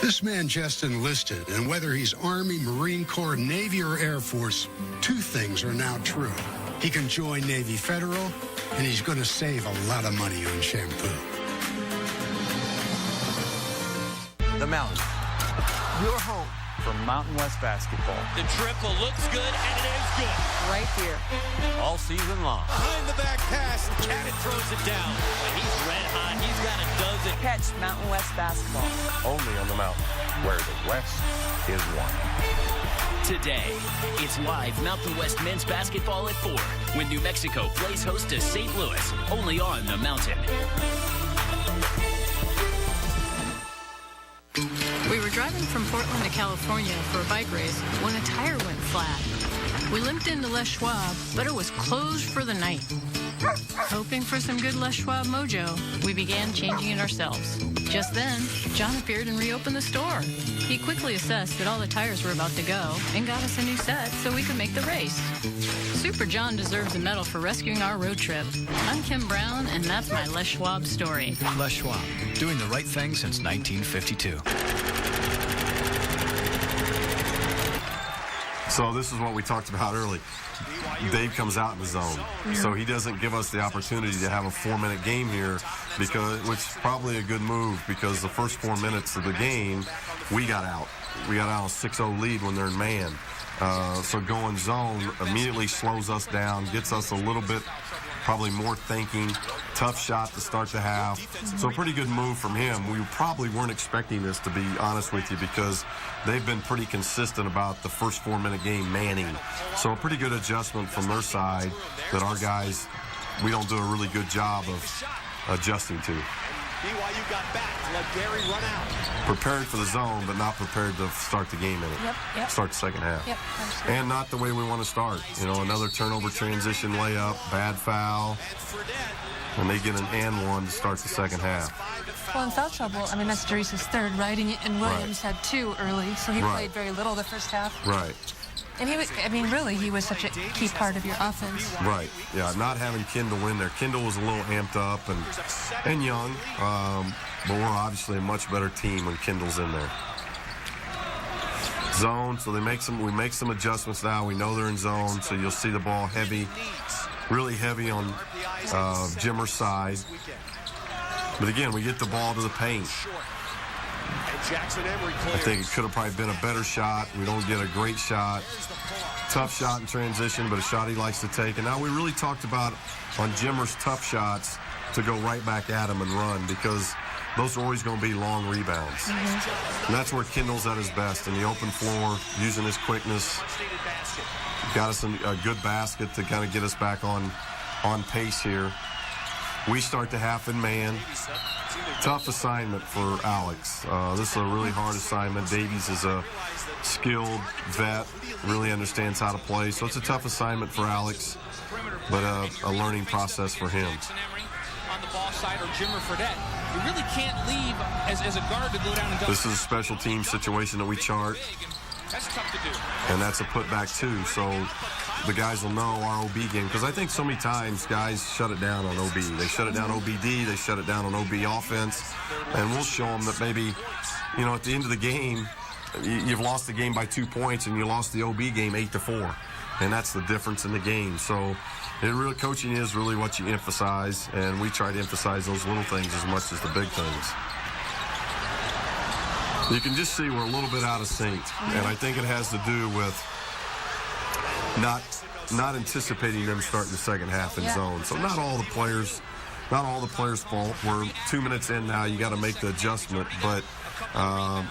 S7: This man just enlisted, and whether he's Army, Marine Corps, Navy, or Air Force, 2 things are now true. He can join Navy Federal, and he's going to save a lot of money on shampoo.
S22: The Mountain, your home for Mountain West basketball.
S8: The triple looks good, and it is good.
S20: Right here.
S22: All season long.
S8: Behind the back pass, Cabot throws it down. But he's red hot. He's got a dozen.
S20: Catch Mountain West basketball.
S10: Only on the Mountain, where the West is one.
S9: Today, it's live Mountain West men's basketball at 4 when New Mexico plays host to St. Louis, only on the Mountain.
S13: We were driving from Portland to California for a bike race when a tire went flat. We limped into Les Schwab, but it was closed for the night. Hoping for some good Les Schwab mojo, we began changing it ourselves. Just then, John appeared and reopened the store. He quickly assessed that all the tires were about to go and got us a new set so we could make the race. Super John deserves a medal for rescuing our road trip. I'm Kim Brown, and that's my Les Schwab story.
S22: Les Schwab, doing the right thing since 1952.
S4: So this is what we talked about early. Dave comes out in the zone, so he doesn't give us the opportunity to have a 4-minute game here, which is probably a good move, because the first 4 minutes of the game, we got out. We got out a 6-0 lead when they're in man. So going zone immediately slows us down, gets us a little bit probably more thinking. Tough shot to start the half. So a pretty good move from him. We probably weren't expecting this, to be honest with you, because they've been pretty consistent about the first 4-minute game manning. So a pretty good adjustment from their side that our guys, we don't do a really good job of adjusting to.
S2: BYU got back to let Gary run out.
S4: Prepared for the zone, but not prepared to start the game in it. Start the second half. And not the way we want to start. Another turnover transition layup, bad foul. And they get an and one to start the second half.
S3: Well, in foul trouble, that's Derice's third, right? And Williams had 2 early, so he played very little the first half.
S4: Right.
S3: And he was, really, he was such a key part of your offense.
S4: Right. Yeah, not having Kendall in there. Kendall was a little amped up and young, but we're obviously a much better team when Kendall's in there. Zone, so we make some adjustments now. We know they're in zone, so you'll see the ball heavy, really heavy on Jimmer's side. But again, we get the ball to the paint. I think it could have probably been a better shot. We don't get a great shot. Tough shot in transition, but a shot he likes to take. And now we really talked about on Jimmer's tough shots, to go right back at him and run, because those are always going to be long rebounds. And that's where Kendall's at his best, in the open floor, using his quickness. Got us a good basket to kind of get us back on pace here. We start the half in man. Tough assignment for Alex. This is a really hard assignment. Davies is a skilled vet, really understands how to play. So it's a tough assignment for Alex, but a learning process for him.
S5: On the ball side, or Jimmer Fredette. You really can't leave as a guard to go down and dunk.
S4: This is a special team situation that we chart.
S5: That's tough to do.
S4: And that's a putback too, so the guys will know our OB game, because I think so many times guys shut it down on OB. They shut it down OBD, they shut it down on OB offense, and we'll show them that maybe, you know, at the end of the game, you've lost the game by 2 points and you lost the OB game 8-4, and that's the difference in the game. So coaching is really what you emphasize, and we try to emphasize those little things as much as the big things. You can just see we're a little bit out of sync, and I think it has to do with not anticipating them starting the second half in zone. So not all the players' fault. We're 2 minutes in now. You got to make the adjustment, but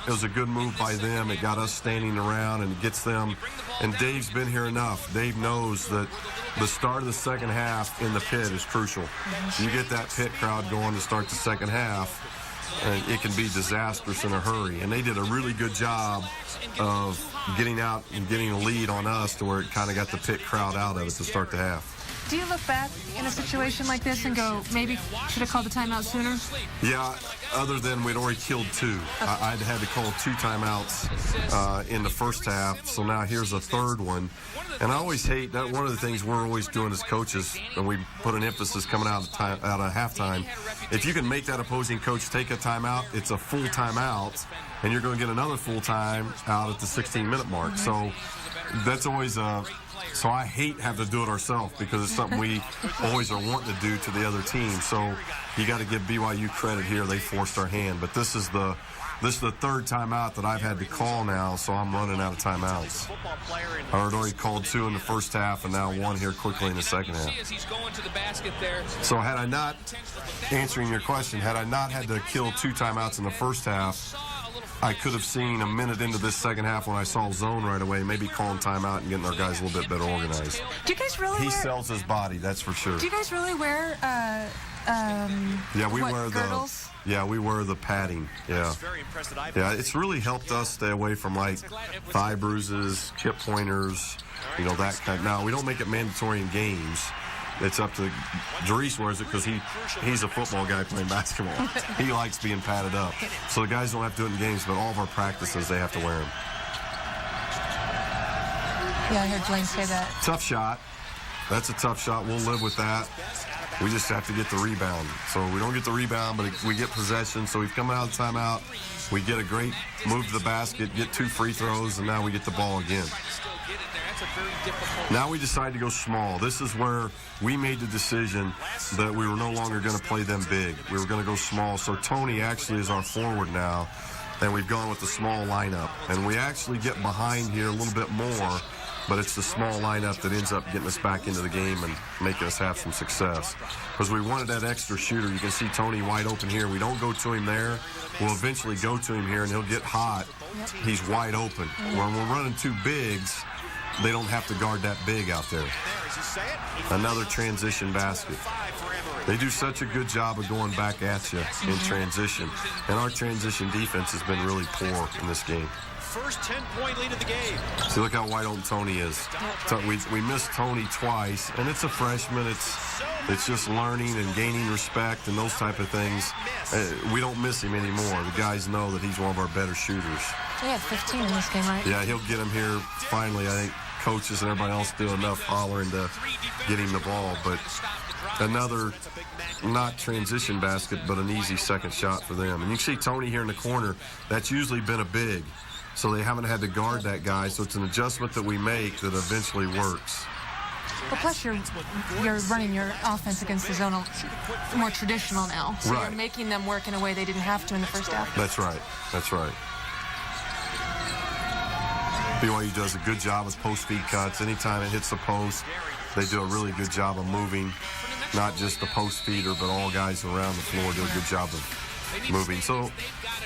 S4: it was a good move by them. It got us standing around and gets them. And Dave's been here enough. Dave knows that the start of the second half in the pit is crucial. You get that pit crowd going to start the second half, and it can be disastrous in a hurry. And they did a really good job of getting out and getting a lead on us to where it kind of got the pit crowd out of it to start the half.
S3: Do you look back in a situation like this and go, maybe should have called the timeout sooner?
S4: Yeah, other than we'd already killed 2. I'd had to call 2 timeouts in the first half, so now here's a third one. And I always hate that. One of the things we're always doing as coaches, and we put an emphasis coming out of halftime, if you can make that opposing coach take a timeout, it's a full timeout, and you're going to get another full time out at the 16-minute mark. So that's always so I hate having to do it ourselves, because it's something we always are wanting to do to the other team. So you got to give BYU credit here. They forced our hand. But this is the third timeout that I've had to call now, so I'm running out of timeouts. I had already called 2 in the first half, and now 1 here quickly in the second half. So had I not, answering your question, had I not had to kill 2 timeouts in the first half, I could have seen a minute into this second half when I saw zone right away, maybe calling timeout and getting our guys a little bit better organized.
S3: Do you guys really
S4: He sells his body, that's for sure.
S3: Do you guys really wear girdles?
S4: Yeah, we wear the padding. Yeah. Yeah, it's really helped us stay away from like thigh bruises, chip pointers, you know, that kind. Now, we don't make it mandatory in games. It's up to Dries wears it because he's a football guy playing basketball. He likes being padded up. So the guys don't have to do it in games, but all of our practices, they have to wear them.
S3: Yeah, I heard Blaine say that.
S4: Tough shot. That's a tough shot. We'll live with that. We just have to get the rebound. So we don't get the rebound, but we get possession. So we've come out of the timeout. We get a great move to the basket, get 2 free throws, and now we get the ball again. Now we decide to go small. This is where we made the decision that we were no longer going to play them big. We were going to go small. So Tony actually is our forward now, and we've gone with the small lineup. And we actually get behind here a little bit more, but it's the small lineup that ends up getting us back into the game and making us have some success. Because we wanted that extra shooter. You can see Tony wide open here. We don't go to him there. We'll eventually go to him here, and he'll get hot. He's wide open. When we're running 2 bigs, they don't have to guard that big out there. Another transition basket. They do such a good job of going back at you in transition. And our transition defense has been really poor in this game.
S2: First 10-point lead of the game.
S4: See, look how wide open Tony is. We missed Tony twice, and it's a freshman. It's just learning and gaining respect and those type of things. We don't miss him anymore. The guys know that he's one of our better shooters.
S3: He had 15 in this game, right?
S4: Yeah, he'll get him here finally. I think coaches and everybody else do enough hollering to get him the ball. But another, not transition basket, but an easy second shot for them. And you can see Tony here in the corner. That's usually been a big. So they haven't had to guard that guy. So it's an adjustment that we make that eventually works.
S3: Well, plus you're running your offense against the zone more traditional now. So
S4: right.
S3: You're making them work in a way they didn't have to in the first half.
S4: That's right. That's right. BYU does a good job with post feed cuts. Anytime it hits the post, they do a really good job of moving. not just the post feeder, but all guys around the floor do a good job of moving. So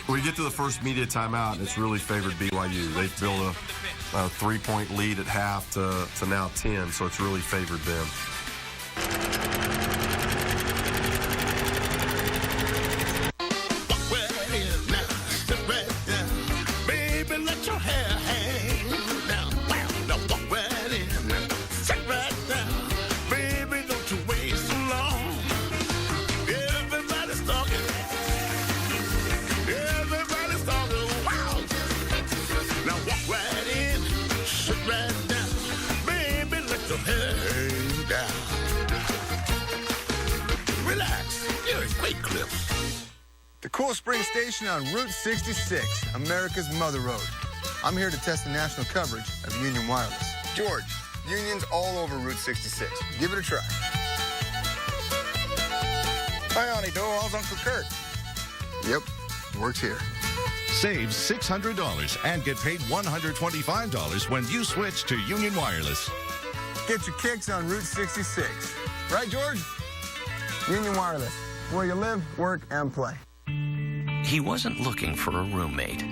S4: we get to the first media timeout, and it's really favored BYU. They've built a 3-point lead at half to now 10, so it's really favored them.
S12: The Cool Spring Station on Route 66, America's Mother Road. I'm here to test the national coverage of Union Wireless. George, Union's all over Route 66. Give it a try. Hi, Auntie Do. How's Uncle Kurt? Yep, works here.
S14: Save $600 and get paid $125 when you switch to Union Wireless.
S12: Get your kicks on Route 66. Right, George? Union Wireless, where you live, work, and play.
S15: He wasn't looking for a roommate,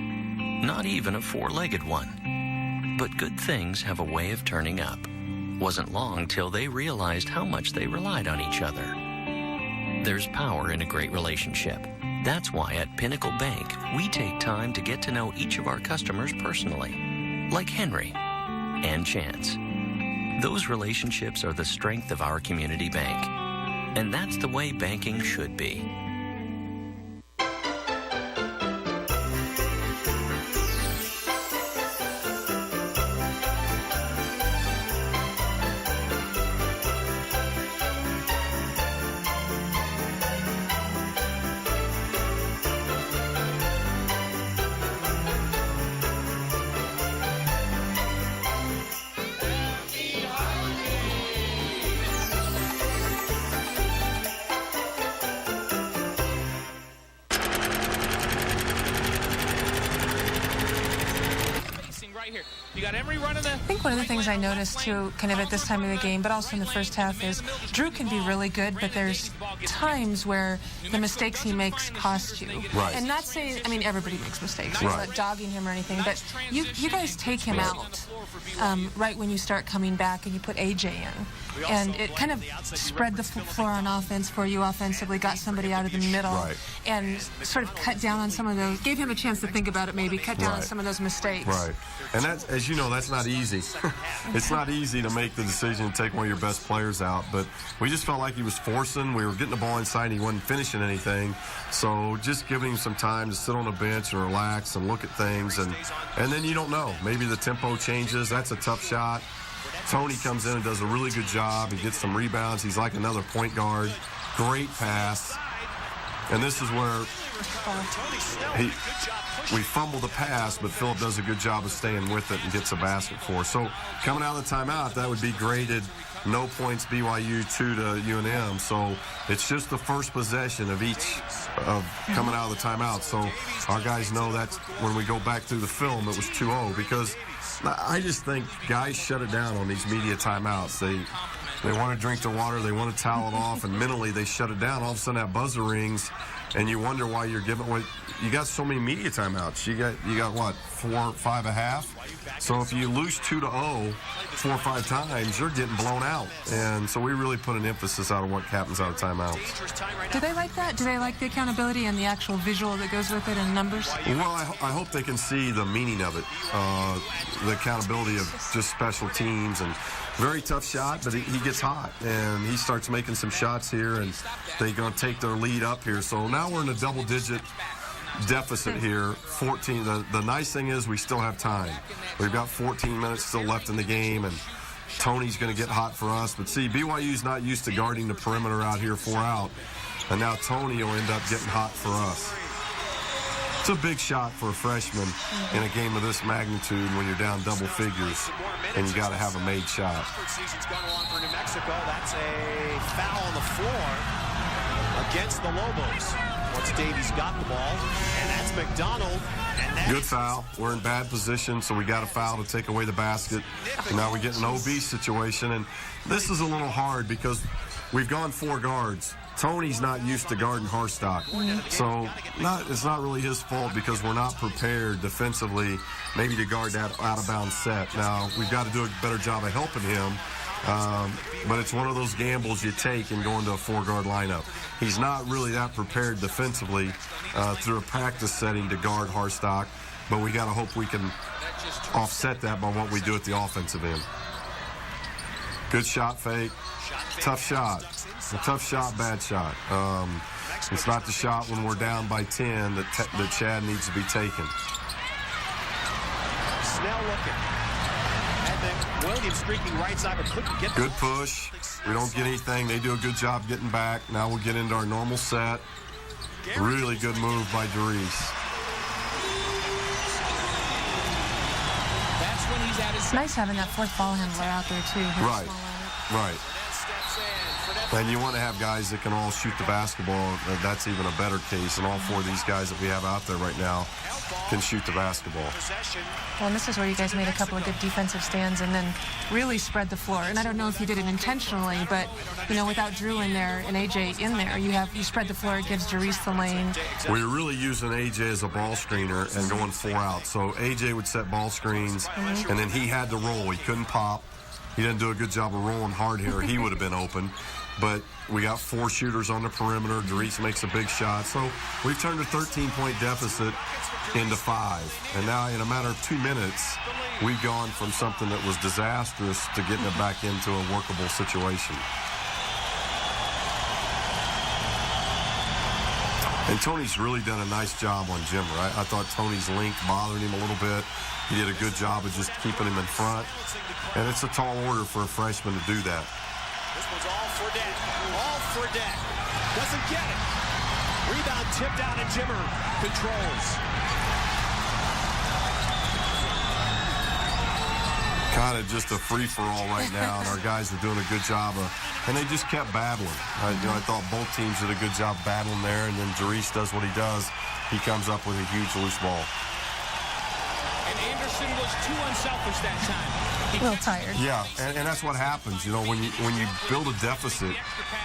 S15: not even a four-legged one. But good things have a way of turning up. Wasn't long till they realized how much they relied on each other. There's power in a great relationship. That's why at Pinnacle Bank, we take time to get to know each of our customers personally, like Henry and Chance. Those relationships are the strength of our community bank. And that's the way banking should be.
S3: I think one of the things I noticed too, kind of at this time of the game, but also in the first half, is Drew can be really good, but there's times where the mistakes he makes cost you.
S4: Right.
S3: And not saying, I mean, everybody makes mistakes.
S4: Right.
S3: I'm not dogging him or anything, but you guys take him out right when you start coming back and you put AJ in. And it kind of spread the floor on offense for you offensively, got somebody out of the middle, and sort of cut down on some of those, gave him a chance to think about it maybe, cut down on some of those mistakes.
S4: Right. And that's, as you know, that's not easy. It's not easy to make the decision to take one of your best players out, but we just felt like he was forcing. We were getting the ball inside, and he wasn't finishing anything. So just giving him some time to sit on the bench and relax and look at things, and then you don't know. Maybe the tempo changes. That's a tough shot. Tony comes in and does a really good job. He gets some rebounds. He's like another point guard. Great pass. And this is where we fumble the pass, but Phillip does a good job of staying with it and gets a basket for us. So coming out of the timeout, that would be graded no points BYU 2 to UNM. So it's just the first possession of each of coming out of the timeout. So our guys know that when we go back through the film, it was 2-0, because I just think guys shut it down on these media timeouts. They want to drink their water, they want to towel it off, and mentally they shut it down. All of a sudden that buzzer rings, and you wonder why you're giving away. You got so many media timeouts. You got what, 4, 5 a half? So if you lose 2-0 4 or 5 times, you're getting blown out. And so we really put an emphasis out on what happens out of timeouts.
S3: Do they like that? Do they like the accountability and the actual visual that goes with it and numbers?
S4: Well, I hope they can see the meaning of it, the accountability of just special teams. And very tough shot, but he gets hot, and he starts making some shots here, and they're going to take their lead up here. So now we're in a double-digit deficit here, 14. The nice thing is we still have time. We've got 14 minutes still left in the game, and Tony's going to get hot for us. But see, BYU's not used to guarding the perimeter out here 4 out, and now Tony will end up getting hot for us. It's a big shot for a freshman in a game of this magnitude when you're down double figures, and you got to have a made shot.
S2: Season's gone along for New Mexico. That's a foul on the floor against the Lobos. Once Davies got the ball, and that's McDonald.
S4: Good foul. We're in bad position, so we got a foul to take away the basket. And now we get an OB situation, and this is a little hard because we've gone 4 guards. Tony's not used to guarding Harstock, so it's not really his fault because we're not prepared defensively maybe to guard that out-of-bounds set. Now, we've got to do a better job of helping him, but it's one of those gambles you take in going to a 4-guard lineup. He's not really that prepared defensively through a practice setting to guard Harstock, but we got to hope we can offset that by what we do at the offensive end. Good shot fake. Tough shot. A tough shot, bad shot. It's not the shot when we're down by 10 that Chad needs to be taken.
S2: Snell looking. And then Williams streaking right side, but couldn't get
S4: good push. We don't get anything. They do a good job getting back. Now we'll get into our normal set. Really good move by Doris.
S5: That's when he's at his...
S3: It's nice having that fourth ball handler out there, too.
S4: Right, right. And you want to have guys that can all shoot the basketball. That's even a better case. And all 4 of these guys that we have out there right now can shoot the basketball.
S3: Well, and this is where you guys made a couple of good defensive stands and then really spread the floor. And I don't know if you did it intentionally, but, you know, without Drew in there and AJ in there, you spread the floor. It gives Doris the lane.
S4: We were really using AJ as a ball screener and going 4 out. So AJ would set ball screens, and then he had to roll. He couldn't pop. He didn't do a good job of rolling hard here. He would have been open. But we got 4 shooters on the perimeter. Doris makes a big shot. So we've turned a 13-point deficit into 5. And now in a matter of 2 minutes, we've gone from something that was disastrous to getting it back into a workable situation. And Tony's really done a nice job on Jimmer. I thought Tony's length bothered him a little bit. He did a good job of just keeping him in front. And it's a tall order for a freshman to do that.
S2: This one's all Fredette. All Fredette. Doesn't get it. Rebound tipped out and Jimmer controls.
S4: Kind of just a free-for-all right now, and our guys are doing a good job of, and they just kept battling. I thought both teams did a good job battling there, and then Doris does what he does. He comes up with a huge loose ball.
S5: And Anderson was too unselfish that time.
S3: A little tired.
S4: Yeah, and that's what happens. You know, when you build a deficit,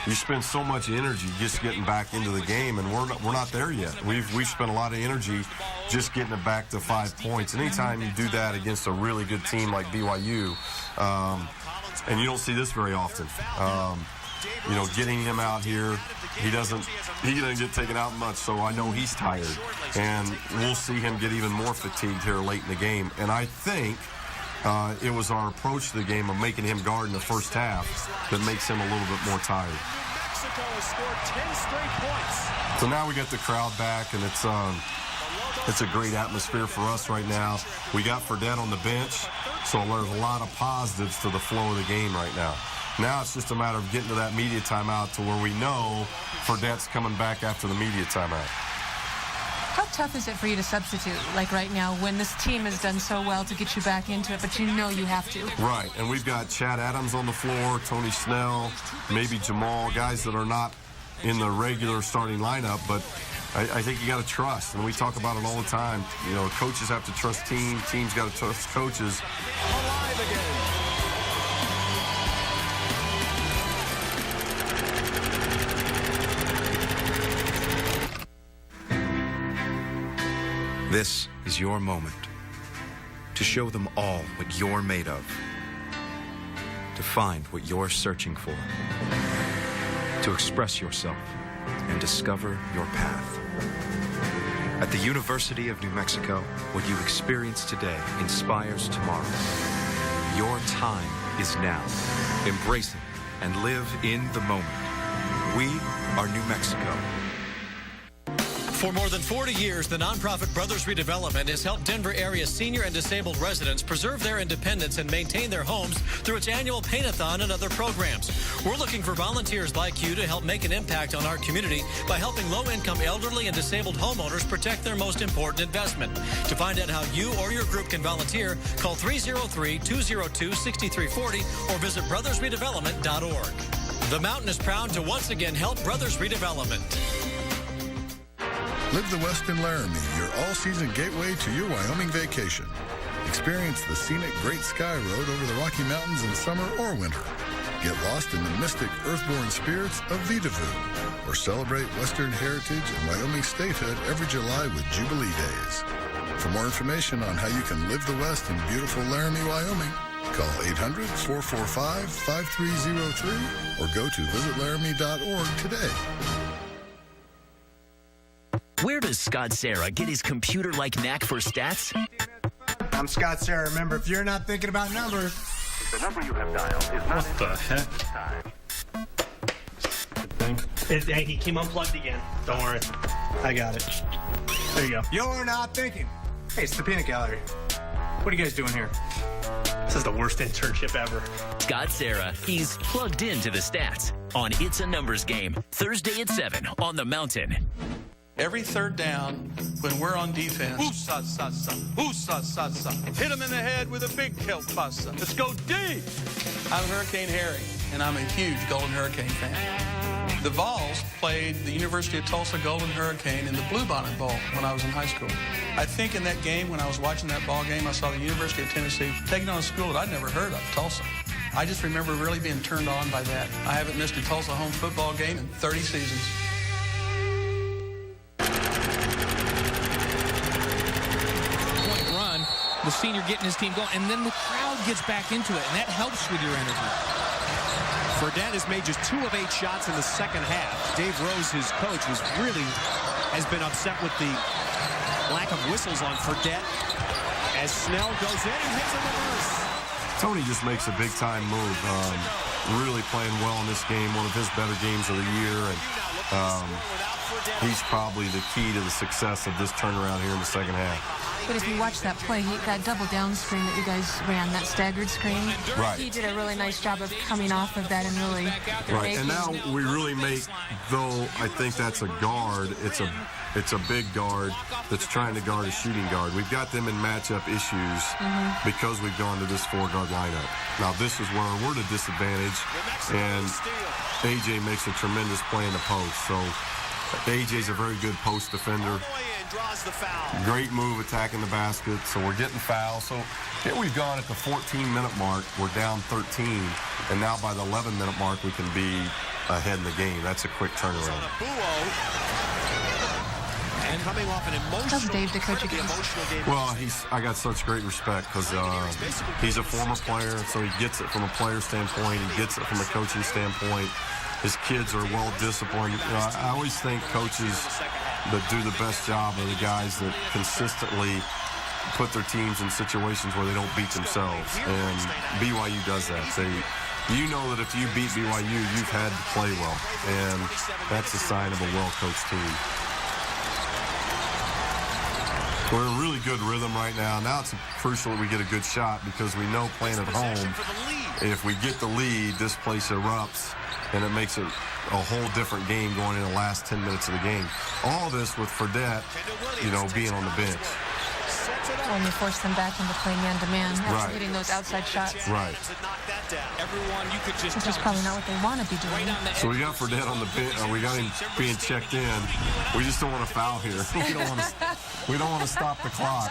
S4: you spend so much energy just getting back into the game, and we're not there yet. We've spent a lot of energy just getting it back to 5 points. And anytime you do that against a really good team like BYU, and you don't see this very often, you know, getting him out here, he doesn't get taken out much, so I know he's tired. And we'll see him get even more fatigued here late in the game. And I think it was our approach to the game of making him guard in the first half that makes him a little bit more tired.
S2: Mexico has scored 10 straight points.
S4: So now we got the crowd back, and it's a great atmosphere for us right now. We got Fredette on the bench, so there's a lot of positives to the flow of the game right now. Now it's just a matter of getting to that media timeout to where we know Fredette's coming back after the media timeout.
S3: How tough is it for you to substitute, like right now, when this team has done so well to get you back into it, but you know you have to?
S4: Right, and we've got Chad Adams on the floor, Tony Snell, maybe Jamal, guys that are not in the regular starting lineup, but I think you got to trust, and we talk about it all the time. You know, coaches have to trust teams got to trust coaches.
S2: Alive again.
S6: This is your moment to show them all what you're made of, to find what you're searching for, to express yourself and discover your path. At the University of New Mexico, what you experience today inspires tomorrow. Your time is now. Embrace it and live in the moment. We are New Mexico.
S8: For more than 40 years, the nonprofit Brothers Redevelopment has helped Denver area senior and disabled residents preserve their independence and maintain their homes through its annual Paint-a-thon and other programs. We're looking for volunteers like you to help make an impact on our community by helping low-income elderly and disabled homeowners protect their most important investment. To find out how you or your group can volunteer, call 303-202-6340 or visit brothersredevelopment.org. The Mountain is proud to once again help Brothers Redevelopment.
S11: Live the West in Laramie, your all-season gateway to your Wyoming vacation. Experience the scenic Great Sky Road over the Rocky Mountains in summer or winter. Get lost in the mystic earthborn spirits of Vidavoo, or celebrate Western heritage and Wyoming statehood every July with Jubilee Days. For more information on how you can live the West in beautiful Laramie, Wyoming, call 800-445-5303 or go to visitlaramie.org today.
S9: Where does Scott Serra get his computer-like knack for stats?
S16: I'm Scott Serra. Remember, if you're not thinking about numbers,
S10: the number you have dialed is not
S2: What the heck? Hey, he came unplugged again. Don't worry. I got it. There you go.
S16: you're not thinking. Hey, it's the peanut gallery. What are you guys doing here?
S2: This is the worst internship ever.
S9: Scott Serra, he's plugged into the stats on It's a Numbers Game, Thursday at 7 on the Mountain.
S17: Every third down, when we're on defense, hit him in the head with a big kelp pasta. Let's go deep. I'm Hurricane Harry, and I'm a huge Golden Hurricane fan. The Vols played the University of Tulsa Golden Hurricane in the Bluebonnet Bowl when I was in high school. I think in that game, when I was watching that ball game, I saw the University of Tennessee taking on a school that I'd never heard of, Tulsa. I just remember really being turned on by that. I haven't missed a Tulsa home football game in 30 seasons.
S5: The senior getting his team going, and then the crowd gets back into it, and that helps with your energy.
S2: Fredette has made just 2 of 8 shots in the second half. Dave Rose, his coach, has been upset with the lack of whistles on Fredette as Snell goes in and hits a reverse.
S4: Tony just makes a big-time move. Really playing well in this game, one of his better games of the year, and he's probably the key to the success of this turnaround here in the second half.
S3: But if you watch that play, that double down screen that you guys ran, that staggered screen,
S4: right.
S3: He did a really nice job of coming off of that and really
S4: right. And now we really make, though I think that's a guard, it's a big guard that's trying to guard a shooting guard. We've got them in matchup issues because we've gone to this 4-guard lineup. Now this is where we're at a disadvantage, and AJ makes a tremendous play in the post. So AJ's a very good post defender. Great move attacking the basket, so we're getting fouled. So here we've gone at the 14-minute mark. We're down 13, and now by the 11-minute mark, we can be ahead in the game. That's a quick turnaround.
S2: And coming off an
S3: How's Dave the coach again?
S4: Well, I got such great respect because he's a former player, so he gets it from a player standpoint. He gets it from a coaching standpoint. His kids are well disciplined. You know, I always think coaches that do the best job are the guys that consistently put their teams in situations where they don't beat themselves. And BYU does that. You know that if you beat BYU, you've had to play well. And that's a sign of a well-coached team. We're in a really good rhythm right now. Now it's crucial that we get a good shot because we know playing at home, if we get the lead, this place erupts, and it makes it a whole different game going in the last 10 minutes of the game. All this with Fredette, being on the bench.
S3: When you force them back into playing man-to-man after hitting those outside shots.
S4: Right.
S3: Which is probably not what they want to be doing.
S4: So we got Fredette on the bench. We got him being checked in. We just don't want to foul here. We don't want to stop the clock.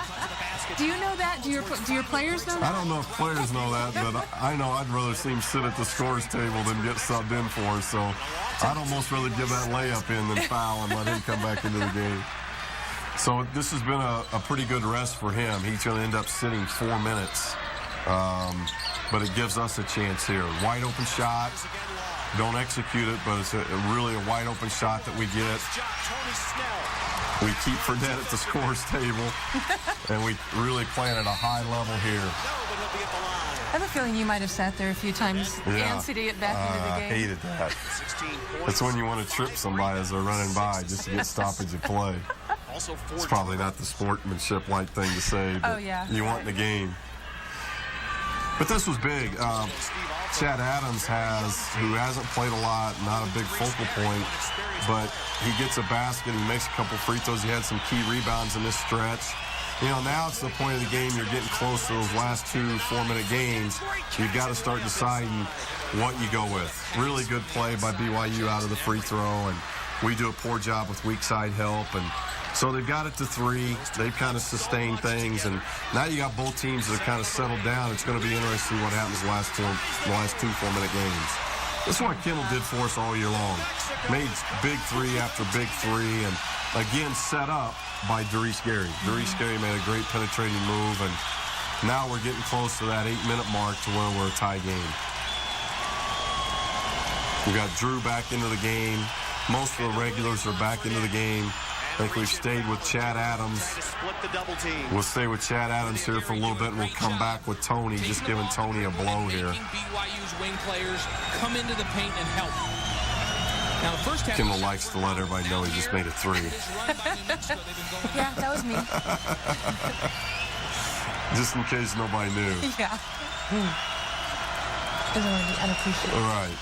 S3: Do you know that? Do your players know that?
S4: I don't know if players know that, but I know I'd rather see him sit at the scores table than get subbed in for us. So I'd almost rather give that layup in than foul and let him come back into the game. So this has been a pretty good rest for him. He's going to end up sitting 4 minutes. But it gives us a chance here. Wide open shot. Don't execute it, but it's really a wide open shot that we get. We keep Fredette at the scores table, and we really playing at a high level here.
S3: I have a feeling you might have sat there a few times antsy to get back into the game.
S4: I hated that. That's when you want to trip somebody as they're running by just to get stoppage of play. It's probably not the sportsmanship-like thing to say, but you want in the game. But this was big. Chad Adams who hasn't played a lot, not a big focal point, but he gets a basket, he makes a couple free throws. He had some key rebounds in this stretch. Now it's the point of the game. You're getting close to those last 2 4-minute games. You've got to start deciding what you go with. Really good play by BYU out of the free throw, and we do a poor job with weak side help, and So they've got it to 3. They've kind of sustained things, and now you got both teams that have kind of settled down. It's going to be interesting what happens the last 2 4-minute games. This is what Kendall did for us all year long. Made big 3 after big 3, and again set up by Doris Gary. Doris Gary made a great penetrating move, and now we're getting close to that 8-minute mark to where we're a tie game. We got Drew back into the game. Most of the regulars are back into the game. I think we've stayed with Chad Adams. We'll stay with Chad Adams here for a little bit, and we'll come back with Tony, just giving Tony a blow here.
S5: BYU's wing players come into the paint and help. Now, the first half
S4: Kimball likes to let everybody know he just made a 3.
S3: Yeah, that was me.
S4: Just in case nobody knew.
S3: Yeah. Doesn't want to be unappreciated.
S4: All right.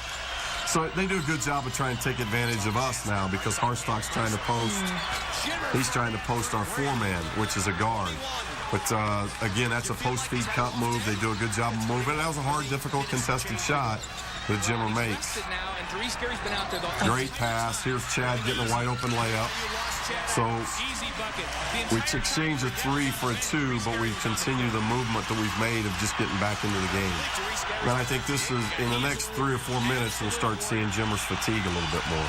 S4: So they do a good job of trying to take advantage of us now because Harstock's trying to post. He's trying to post our 4-man, which is a guard. But, again, that's a post-feed cut move. They do a good job of moving. That was a hard, difficult, contested shot that Jimmer makes. Great pass. Here's Chad getting a wide-open layup. So we exchange a 3 for a 2, but we continue the movement that we've made of just getting back into the game. And I think this is, in the next 3 or 4 minutes, we'll start seeing Jimmer's fatigue a little bit more.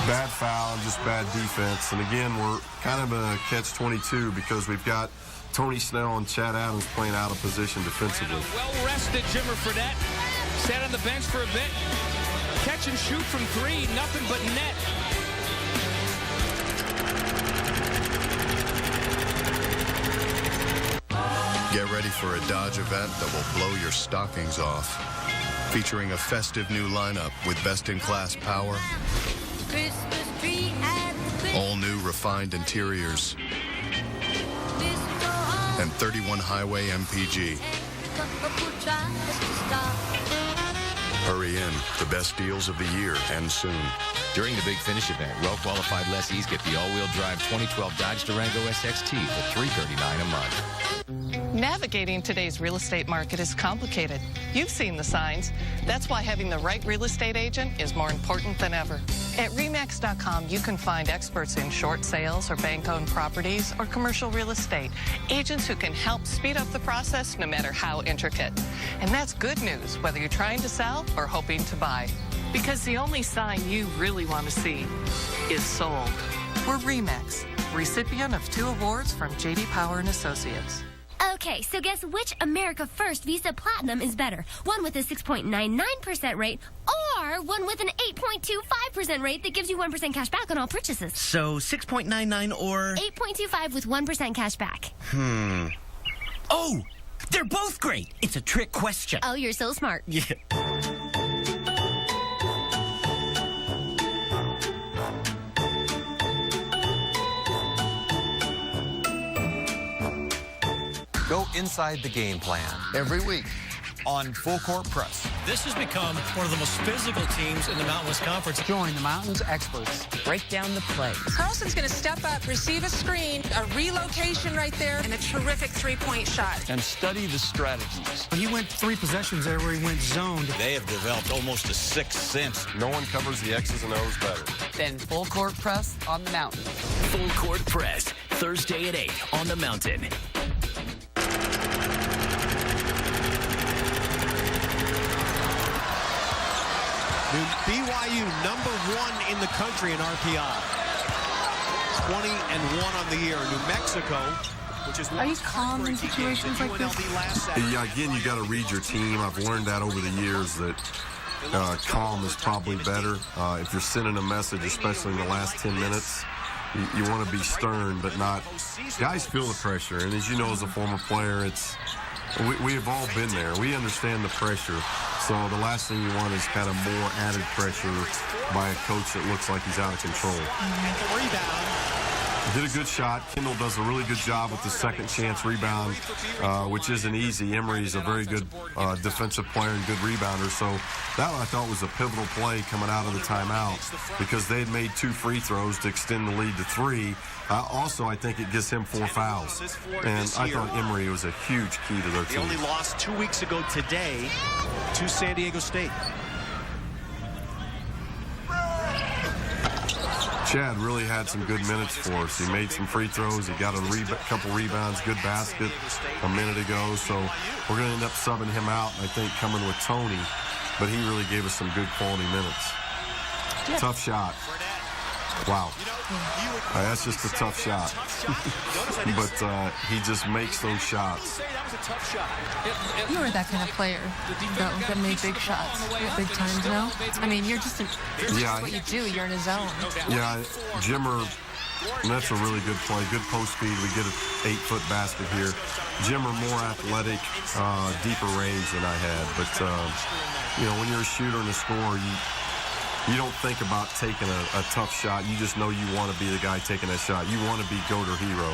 S4: Bad foul and just bad defense. And again, we're kind of in a catch-22 because we've got Tony Snell and Chad Adams playing out of position defensively.
S5: Well-rested Jimmer Fredette. Sat on the bench for a bit. Catch and shoot from 3, nothing but net.
S11: Get ready for a Dodge event that will blow your stockings off. Featuring a festive new lineup with best-in-class power, all new refined interiors, and 31 highway MPG. Hurry in. The best deals of the year end soon.
S18: During the Big Finish event, well-qualified lessees get the all-wheel drive 2012 Dodge Durango SXT for $339 a month.
S19: Navigating today's real estate market is complicated. You've seen the signs. That's why having the right real estate agent is more important than ever. At RE/MAX.com, you can find experts in short sales or bank-owned properties or commercial real estate. Agents who can help speed up the process no matter how intricate. And that's good news, whether you're trying to sell or hoping to buy. Because the only sign you really want to see is sold. We're RE/MAX, recipient of 2 awards from J.D. Power and Associates.
S21: Okay, so guess which America First Visa Platinum is better? One with a 6.99% rate or one with an 8.25% rate that gives you 1% cash back on all purchases?
S23: So 6.99 or...
S21: 8.25 with 1% cash back.
S23: Oh, they're both great. It's a trick question.
S21: Oh, you're so smart.
S23: Yeah.
S22: Go inside the game plan every week on Full Court Press.
S8: This has become one of the most physical teams in the Mountain West Conference.
S22: Join the Mountain's experts.
S20: Break down the plays.
S3: Carlson's going to step up, receive a screen, a relocation right there, and a terrific 3-point shot.
S22: And study the strategies.
S24: He went 3 possessions there where he went zoned.
S22: They have developed almost a 6th sense.
S4: No one covers the X's and O's better.
S20: Then Full Court Press on the Mountain.
S9: Full Court Press, Thursday at 8 on the Mountain.
S2: BYU #1 in the country in RPI. 20-1 on the year. New Mexico, which is...
S3: Are you calm in situations like this?
S4: Yeah, again, you got to read your team. I've learned that over the years that calm is probably better. If you're sending a message, especially in the last 10 minutes, you want to be stern, but not... Guys feel the pressure, and as you know, as a former player, we have all been there. We understand the pressure. So the last thing you want is kind of more added pressure by a coach that looks like he's out of control. Did a good shot. Kendall does a really good job with the second chance rebound, which isn't easy. Emery's a very good defensive player and good rebounder. So that I thought was a pivotal play coming out of the timeout because they had made 2 free throws to extend the lead to 3. Also, I think it gives him 4 fouls. And I thought Emery was a huge key to their team.
S2: They only lost 2 weeks ago today to San Diego State.
S4: Chad really had some good minutes for us. He made some free throws. He got a couple rebounds, good basket a minute ago. So we're going to end up subbing him out, I think, coming with Tony. But he really gave us some good quality minutes. Yeah. Tough shot. Wow. That's just a tough shot. But he just makes those shots.
S3: You were that kind of player, though, that made big shots at big times, no? I mean, you're just that's what you do. You're in a zone.
S4: Yeah, Jimmer, that's a really good play. Good post speed. We get an 8-foot basket here. Jimmer more athletic, deeper range than I had. But, when you're a shooter and a scorer, you don't think about taking a tough shot. You just know you want to be the guy taking that shot. You want to be GOAT or hero.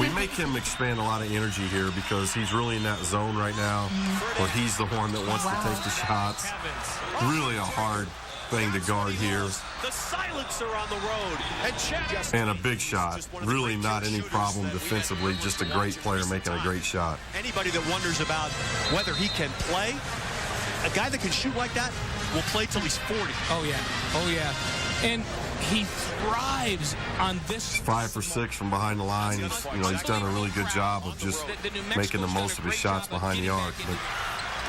S4: We make him expand a lot of energy here because he's really in that zone right now where he's the one that wants to take the shots. Really a hard thing to guard here.
S2: The silencer on the road.
S4: And a big shot. Really not any problem defensively. Just a great player making a great shot.
S2: Anybody that wonders about whether he can play, a guy that can shoot like that will play till he's 40.
S5: Oh, yeah. And he thrives on this.
S4: 5 for 6 from behind the line. He's done a really good job of just making the most of his shots behind the arc. But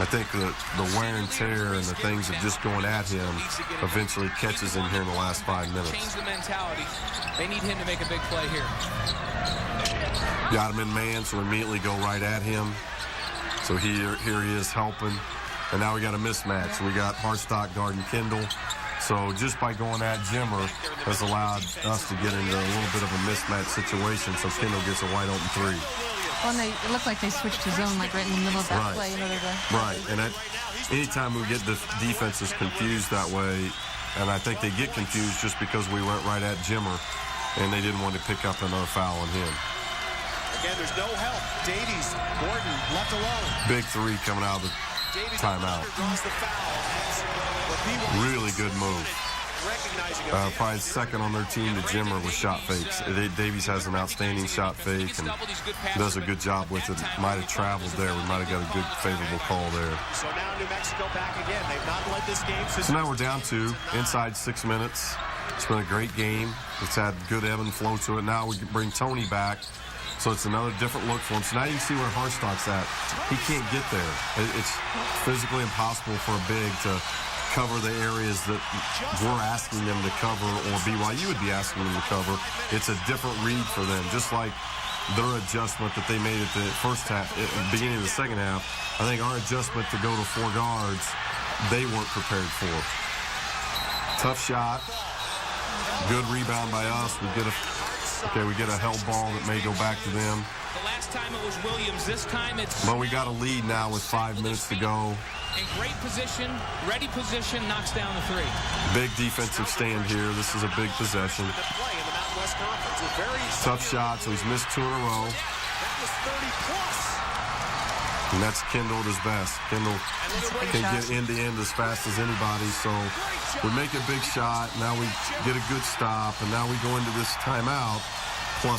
S4: I think the wear and tear and the things of just going at him eventually catches him here in the last 5 minutes.
S5: Change the mentality. They need him to make a big play here.
S4: Got him in man, so immediately go right at him. So here he is helping. And now we got a mismatch. So we got Harstock guarding Kendall. So just by going at Jimmer has allowed us to get into a little bit of a mismatch situation. So Kendall gets a wide open 3.
S3: Well, and it looked like they switched to zone, like right in the middle of that play.
S4: Right. And anytime we get the defenses confused that way, and I think they get confused just because we went right at Jimmer, and they didn't want to pick up another foul on him.
S2: Again, there's no help. Davies, Gordon left alone.
S4: Big 3 coming out of the timeout. Really good move. Probably second on their team to Jimmer with shot fakes. Davies has an outstanding shot fake and does a good job with it. Might have traveled there. We might have got a good favorable call there.
S2: So now New Mexico back again. They've not led this game since.
S4: So now we're down 2 inside 6 minutes. It's been a great game. It's had good ebb and flow to it. Now we can bring Tony back. So it's another different look for him. So now you can see where Harstock's at. He can't get there. It's physically impossible for a big to cover the areas that we're asking them to cover or BYU would be asking them to cover. It's a different read for them, just like their adjustment that they made at the first half, at the beginning of the second half. I think our adjustment to go to 4 guards, they weren't prepared for. Tough shot. Good rebound by us. We get a held ball that may go back to them.
S5: The last time it was Williams. This time it's...
S4: But we got a lead now with 5 minutes to go.
S5: In great position, ready position, knocks down the 3.
S4: Big defensive stand here. This is a big possession. Tough shot, so he's missed 2 in a row. And that's Kendall at his best. Kendall can get end-to-end as fast as anybody. So we make a big shot. Now we get a good stop. And now we go into this timeout +3.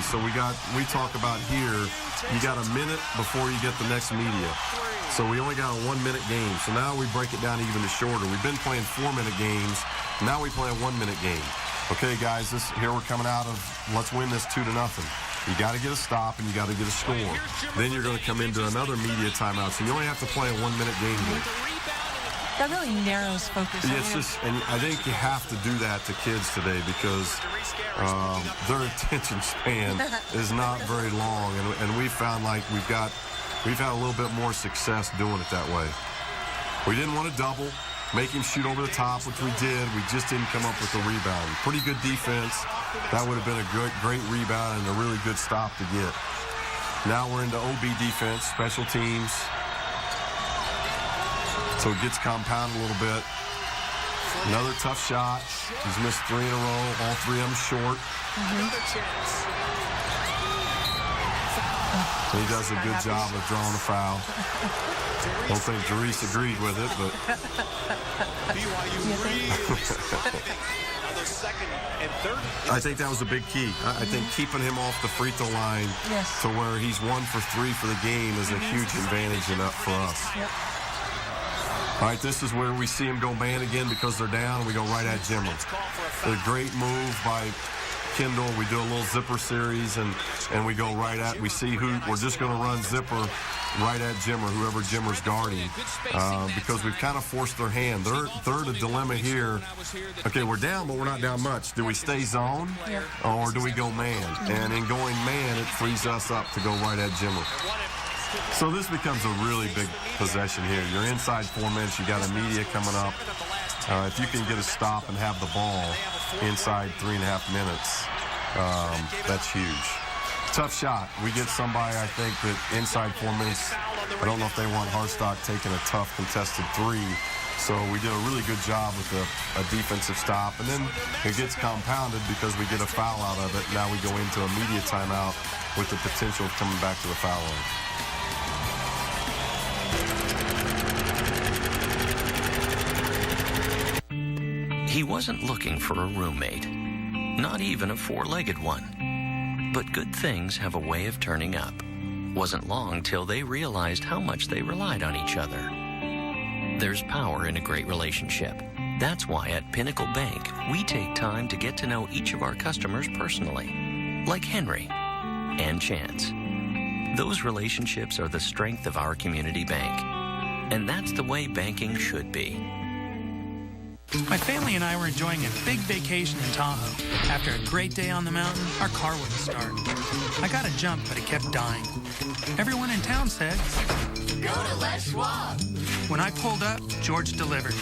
S4: So we talk about here, you got a minute before you get the next media. So we only got a 1-minute game. So now we break it down even shorter. We've been playing 4-minute games. Now we play a 1-minute game. Okay, guys, here we're coming out of, let's win this 2-0. You got to get a stop and you got to get a score. Then you're going to come into another media timeout. So you only have to play a 1-minute game here.
S3: That really narrows focus.
S4: Yeah, and I think you have to do that to kids today because their attention span is not very long. And we found like we've had a little bit more success doing it that way. We didn't want to double, make him shoot over the top, which we did. We just didn't come up with the rebound. Pretty good defense. That would have been a great rebound and a really good stop to get. Now we're into OB defense, special teams. So it gets compounded a little bit. Another tough shot. He's missed 3 in a row, all 3 of them short. He does a good job of drawing a foul. Don't think Darius agreed with it, but... I think that was a big key. I think keeping him off the free throw line to where he's 1 for 3 for the game is a huge advantage for us. All right, this is where we see him go man again because they're down, and we go right at Jimmer. A great move by Kendall. We do a little zipper series, and we go right at, we see who, we're just going to run zipper right at Jimmer, whoever Jimmer's guarding, because we've kind of forced their hand. They're at a dilemma here. Okay, we're down, but we're not down much. Do we stay zone, or do we go man? And in going man, it frees us up to go right at Jimmer. So this becomes a really big possession here. You're inside 4 minutes. You got a media coming up. If you can get a stop and have the ball inside 3.5 minutes, that's huge. Tough shot. We get somebody, I think, that inside 4 minutes, I don't know if they want Harstock taking a tough contested three. So we did a really good job with a defensive stop. And then it gets compounded because we get a foul out of it. Now we go into a media timeout with the potential of coming back to the foul line.
S15: He wasn't looking for a roommate, not even a four-legged one. But good things have a way of turning up. Wasn't long till they realized how much they relied on each other. There's power in a great relationship. That's why at Pinnacle Bank, we take time to get to know each of our customers personally, like Henry and Chance. Those relationships are the strength of our community bank. And that's the way banking should be.
S24: My family and I were enjoying a big vacation in Tahoe. After a great day on the mountain, our car wouldn't start. I got a jump, but it kept dying. Everyone in town said, "Go to Les Schwab." When I pulled up, George delivered.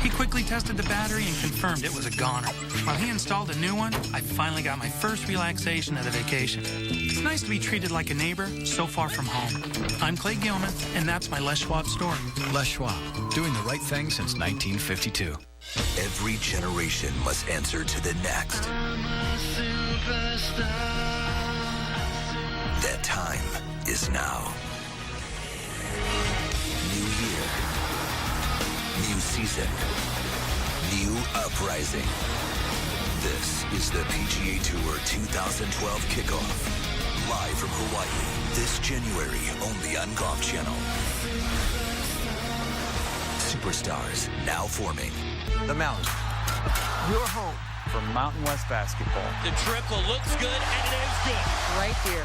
S24: He quickly tested the battery and confirmed it was a goner. While he installed a new one, I finally got my first relaxation of the vacation. It's nice to be treated like a neighbor so far from home. I'm Clay Gilman, and that's my Les Schwab store.
S1: Les Schwab, doing the right thing since 1952.
S7: Every generation must answer to the next. That time is now. New year. New season. New uprising. This is the PGA Tour 2012 kickoff. Live from Hawaii. This January only on Golf Channel. Superstars now forming.
S22: The Mountain, your home for Mountain West basketball.
S13: The triple looks good, and it is good.
S20: Right here.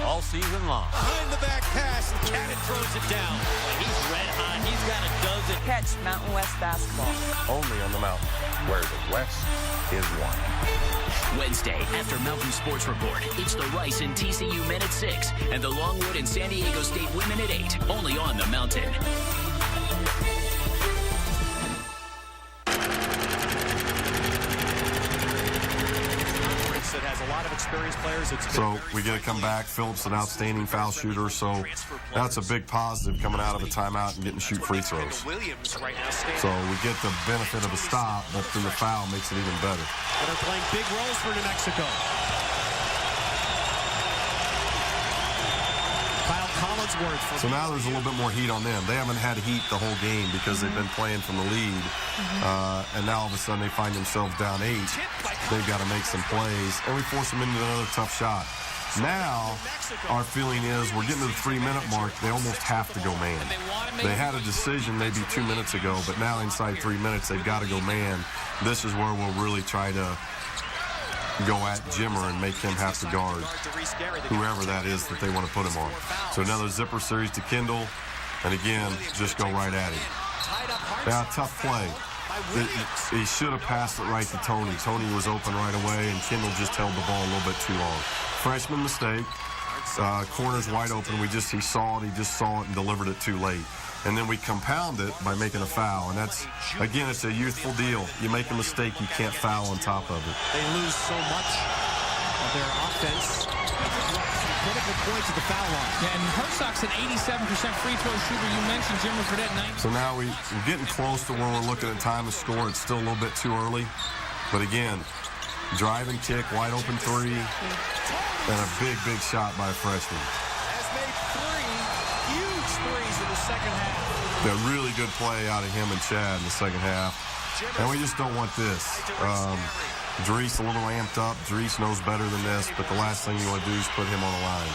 S22: All season long.
S13: Behind the back pass, and Cannon throws it down. He's red hot. He's got a dozen.
S20: Catch Mountain West basketball.
S10: Only on the Mountain, where the West is one.
S9: Wednesday, after Mountain Sports Report, it's the Rice and TCU men at 6, and the Longwood and San Diego State women at 8, only on the Mountain.
S2: That has a lot of experienced players.
S4: So we get to come back. Phillips, an outstanding foul shooter, so that's a big positive coming out of a timeout and getting to shoot free throws. So we get the benefit of a stop, but then the foul makes it even better.
S2: But they're playing big roles for New Mexico. Kyle Collinsworth.
S4: So now there's a little bit more heat on them. They haven't had heat the whole game because they've been playing from the lead. And now all of a sudden they find themselves down 8. They've got to make some plays, and we force them into another tough shot. Now our feeling is we're getting to the 3-minute mark. They almost have to go man. They had a decision maybe 2 minutes ago, but now inside 3 minutes they've got to go man. This is where we'll really try to go at Jimmer and make him have to guard whoever that is that they want to put him on. So another zipper series to Kendall, and again, just go right at him. Yeah, tough play. He should have passed it right to Tony. Tony was open right away, and Kendall just held the ball a little bit too long. Freshman mistake. Corner's wide open. He saw it and delivered it too late. And then we compound it by making a foul. And that's, again, it's a youthful deal. You make a mistake, you can't foul on top of it.
S2: They lose so much of their offense. Critical points at the foul line.
S5: Yeah, and Harstock's an 87% free throw shooter. You mentioned Jimmer for that 9.
S4: So now we're getting close to when we're looking at time to score. It's still a little bit too early. But again, drive and kick, wide open 3, and a big, big shot by a freshman.
S2: Has made 3 huge threes in the second half.
S4: A really good play out of him and Chad in the second half. And we just don't want this. Dries a little amped up. Dries knows better than this, but the last thing you want to do is put him on the line.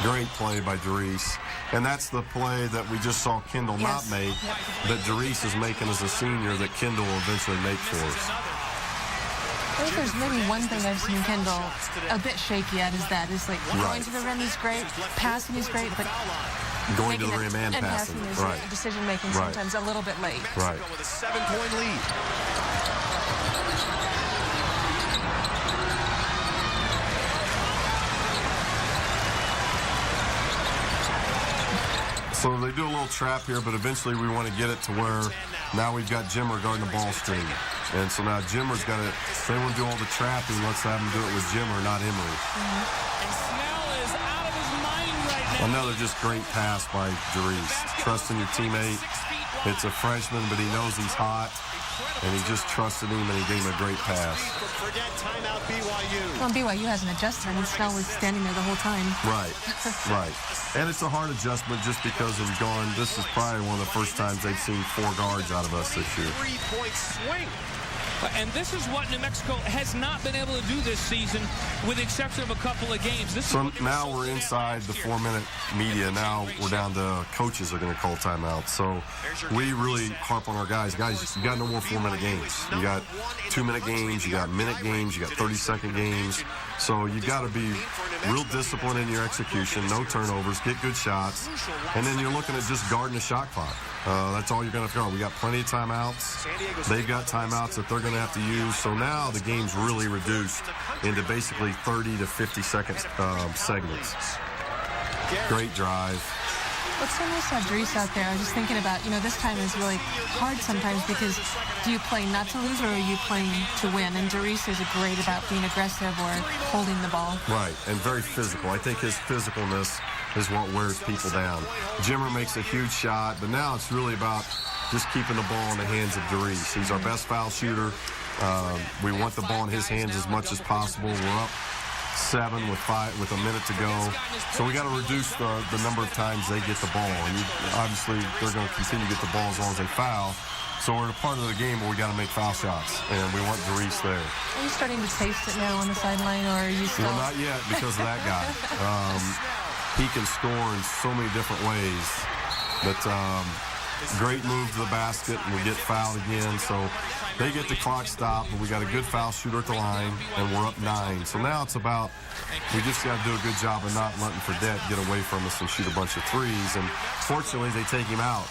S4: Great play by Dries. And that's the play that we just saw Kendall not make, that Dries is making as a senior that Kendall will eventually make for us.
S3: I think there's maybe one thing I've seen Kendall a bit shaky at is like going to the rim is great, passing is great, but
S4: going to the rim and passing
S3: is
S4: right.
S3: decision making sometimes a little bit late.
S4: Right.
S2: With a 7-point lead.
S4: So they do a little trap here, but eventually we want to get it to where now we've got Jimmer guarding the ball screen. And so now Jimmer's got to, if they want to do all the trapping, let's have him do it with Jimmer, not Emery.
S5: And Snell is out of his mind right now.
S4: Another just great pass by Darius. Trusting your teammate. It's a freshman, but he knows he's hot. And he just trusted him, and he gave him a great pass.
S2: Timeout BYU.
S3: Well, BYU hasn't adjusted, and Snell was standing there the whole time.
S4: Right, right. And it's a hard adjustment just because of gone. This is probably one of the first times they've seen 4 guards out of us this year.
S2: 3-point swing.
S5: And this is what New Mexico has not been able to do this season, with the exception of a couple of games.
S4: So now we're inside the 4-minute media. Now we're down to coaches are going to call timeout. So we really harp on our guys. Guys, you got no more 4-minute games. You got 2-minute games. You got minute games. You got 30-second games. So you got to be real disciplined in your execution. No turnovers. Get good shots. And then you're looking at just guarding the shot clock. That's all you're going to guard. We got plenty of timeouts. They've got timeouts that they're going to have to use. So now the game's really reduced into basically 30 to 50-second segments. Great drive.
S3: What's so nice about Darius out there, I was just thinking about, this time is really hard sometimes because do you play not to lose or are you playing to win? And Darius is great about being aggressive or holding the ball.
S4: Right, and very physical. I think his physicalness is what wears people down. Jimmer makes a huge shot, but now it's really about just keeping the ball in the hands of Darius. He's our best foul shooter. We want the ball in his hands as much as possible. We're up 7 with a minute to go. So we got to reduce the number of times they get the ball. And obviously, they're going to continue to get the ball as long as they foul. So we're at a part of the game where we got to make foul shots, and we want Darius there.
S3: Are you starting to taste it now on the sideline, or are you still?
S4: Well, not yet because of that guy. He can score in so many different ways. But great move to the basket, and we get fouled again. So they get the clock stopped, but we got a good foul shooter at the line, and we're up 9. So now it's about we just got to do a good job of not letting Fredette get away from us and shoot a bunch of threes. And fortunately, they take him out.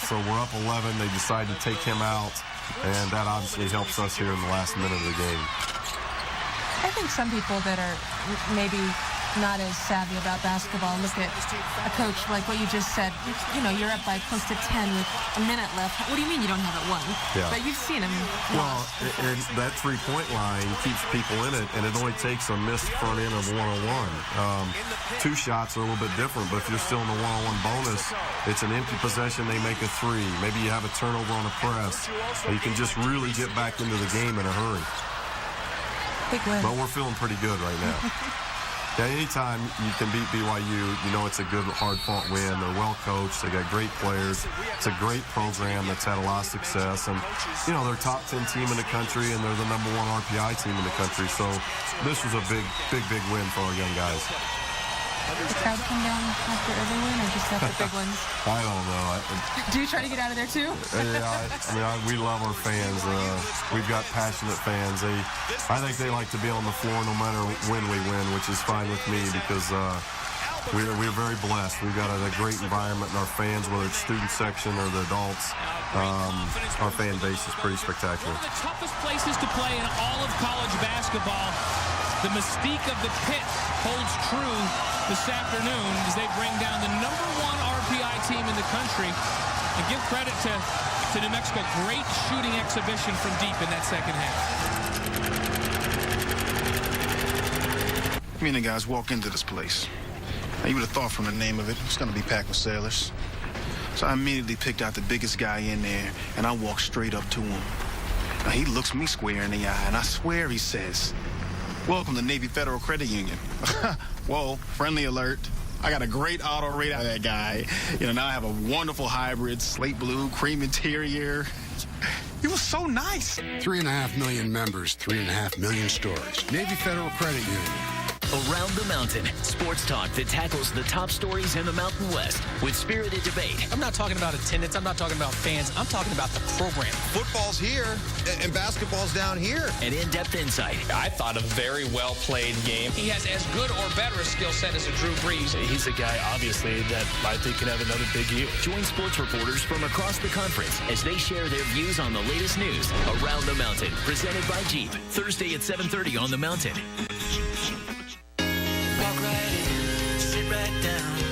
S4: So we're up 11. They decide to take him out, and that obviously helps us here in the last minute of the game.
S3: I think some people that are maybe not as savvy about basketball look at a coach like what you just said. You're up by close to 10 with a minute left. What do you mean you don't have it won?
S4: Yeah.
S3: But you've seen him.
S4: Well, and that 3-point line keeps people in it, and it only takes a missed front end of one-on-one. 2 shots are a little bit different, but if you're still in the one-on-one bonus, it's an empty possession, they make a 3. Maybe you have a turnover on a press. You can just really get back into the game in a hurry.
S3: Big win.
S4: But we're feeling pretty good right now. Yeah, anytime you can beat BYU, it's a good, hard-fought win. They're well coached. They got great players. It's a great program that's had a lot of success. And, they're a top 10 team in the country, and they're the #1 RPI team in the country. So this was a big, big, big win for our young guys.
S3: Did the crowd come down after every win or just after big ones?
S4: I don't know.
S3: Do you try to get out of there, too?
S4: Yeah, we love our fans. We've got passionate fans. I think they like to be on the floor no matter when we win, which is fine with me because we're very blessed. We've got a great environment, and our fans, whether it's student section or the adults, our fan base is pretty spectacular.
S5: One of the toughest places to play in all of college basketball. The mystique of the pit holds true this afternoon as they bring down the #1 RPI team in the country. And give credit to New Mexico. Great shooting exhibition from deep in that second half.
S6: Me and the guys walk into this place. Now, you would have thought from the name of it, it's going to be packed with sailors. So I immediately picked out the biggest guy in there, and I walked straight up to him. Now, he looks me square in the eye, and I swear he says, "Welcome to Navy Federal Credit Union." Whoa, friendly alert. I got a great auto rate out of that guy. Now I have a wonderful hybrid, slate blue, cream interior. He was so nice.
S12: 3.5 million members, 3.5 million stores. Navy Federal Credit Union.
S9: Around the Mountain, sports talk that tackles the top stories in the Mountain West with spirited debate.
S12: I'm not talking about attendance. I'm not talking about fans. I'm talking about the program.
S14: Football's here, and basketball's down here.
S9: And in-depth insight.
S12: I thought a very well-played game. He has as good or better a skill set as a Drew Brees.
S2: He's a guy, obviously, that I think can have another big year.
S9: Join sports reporters from across the conference as they share their views on the latest news. Around the Mountain, presented by Jeep. Thursday at 7:30 on the Mountain.
S16: Walk right in, sit right down.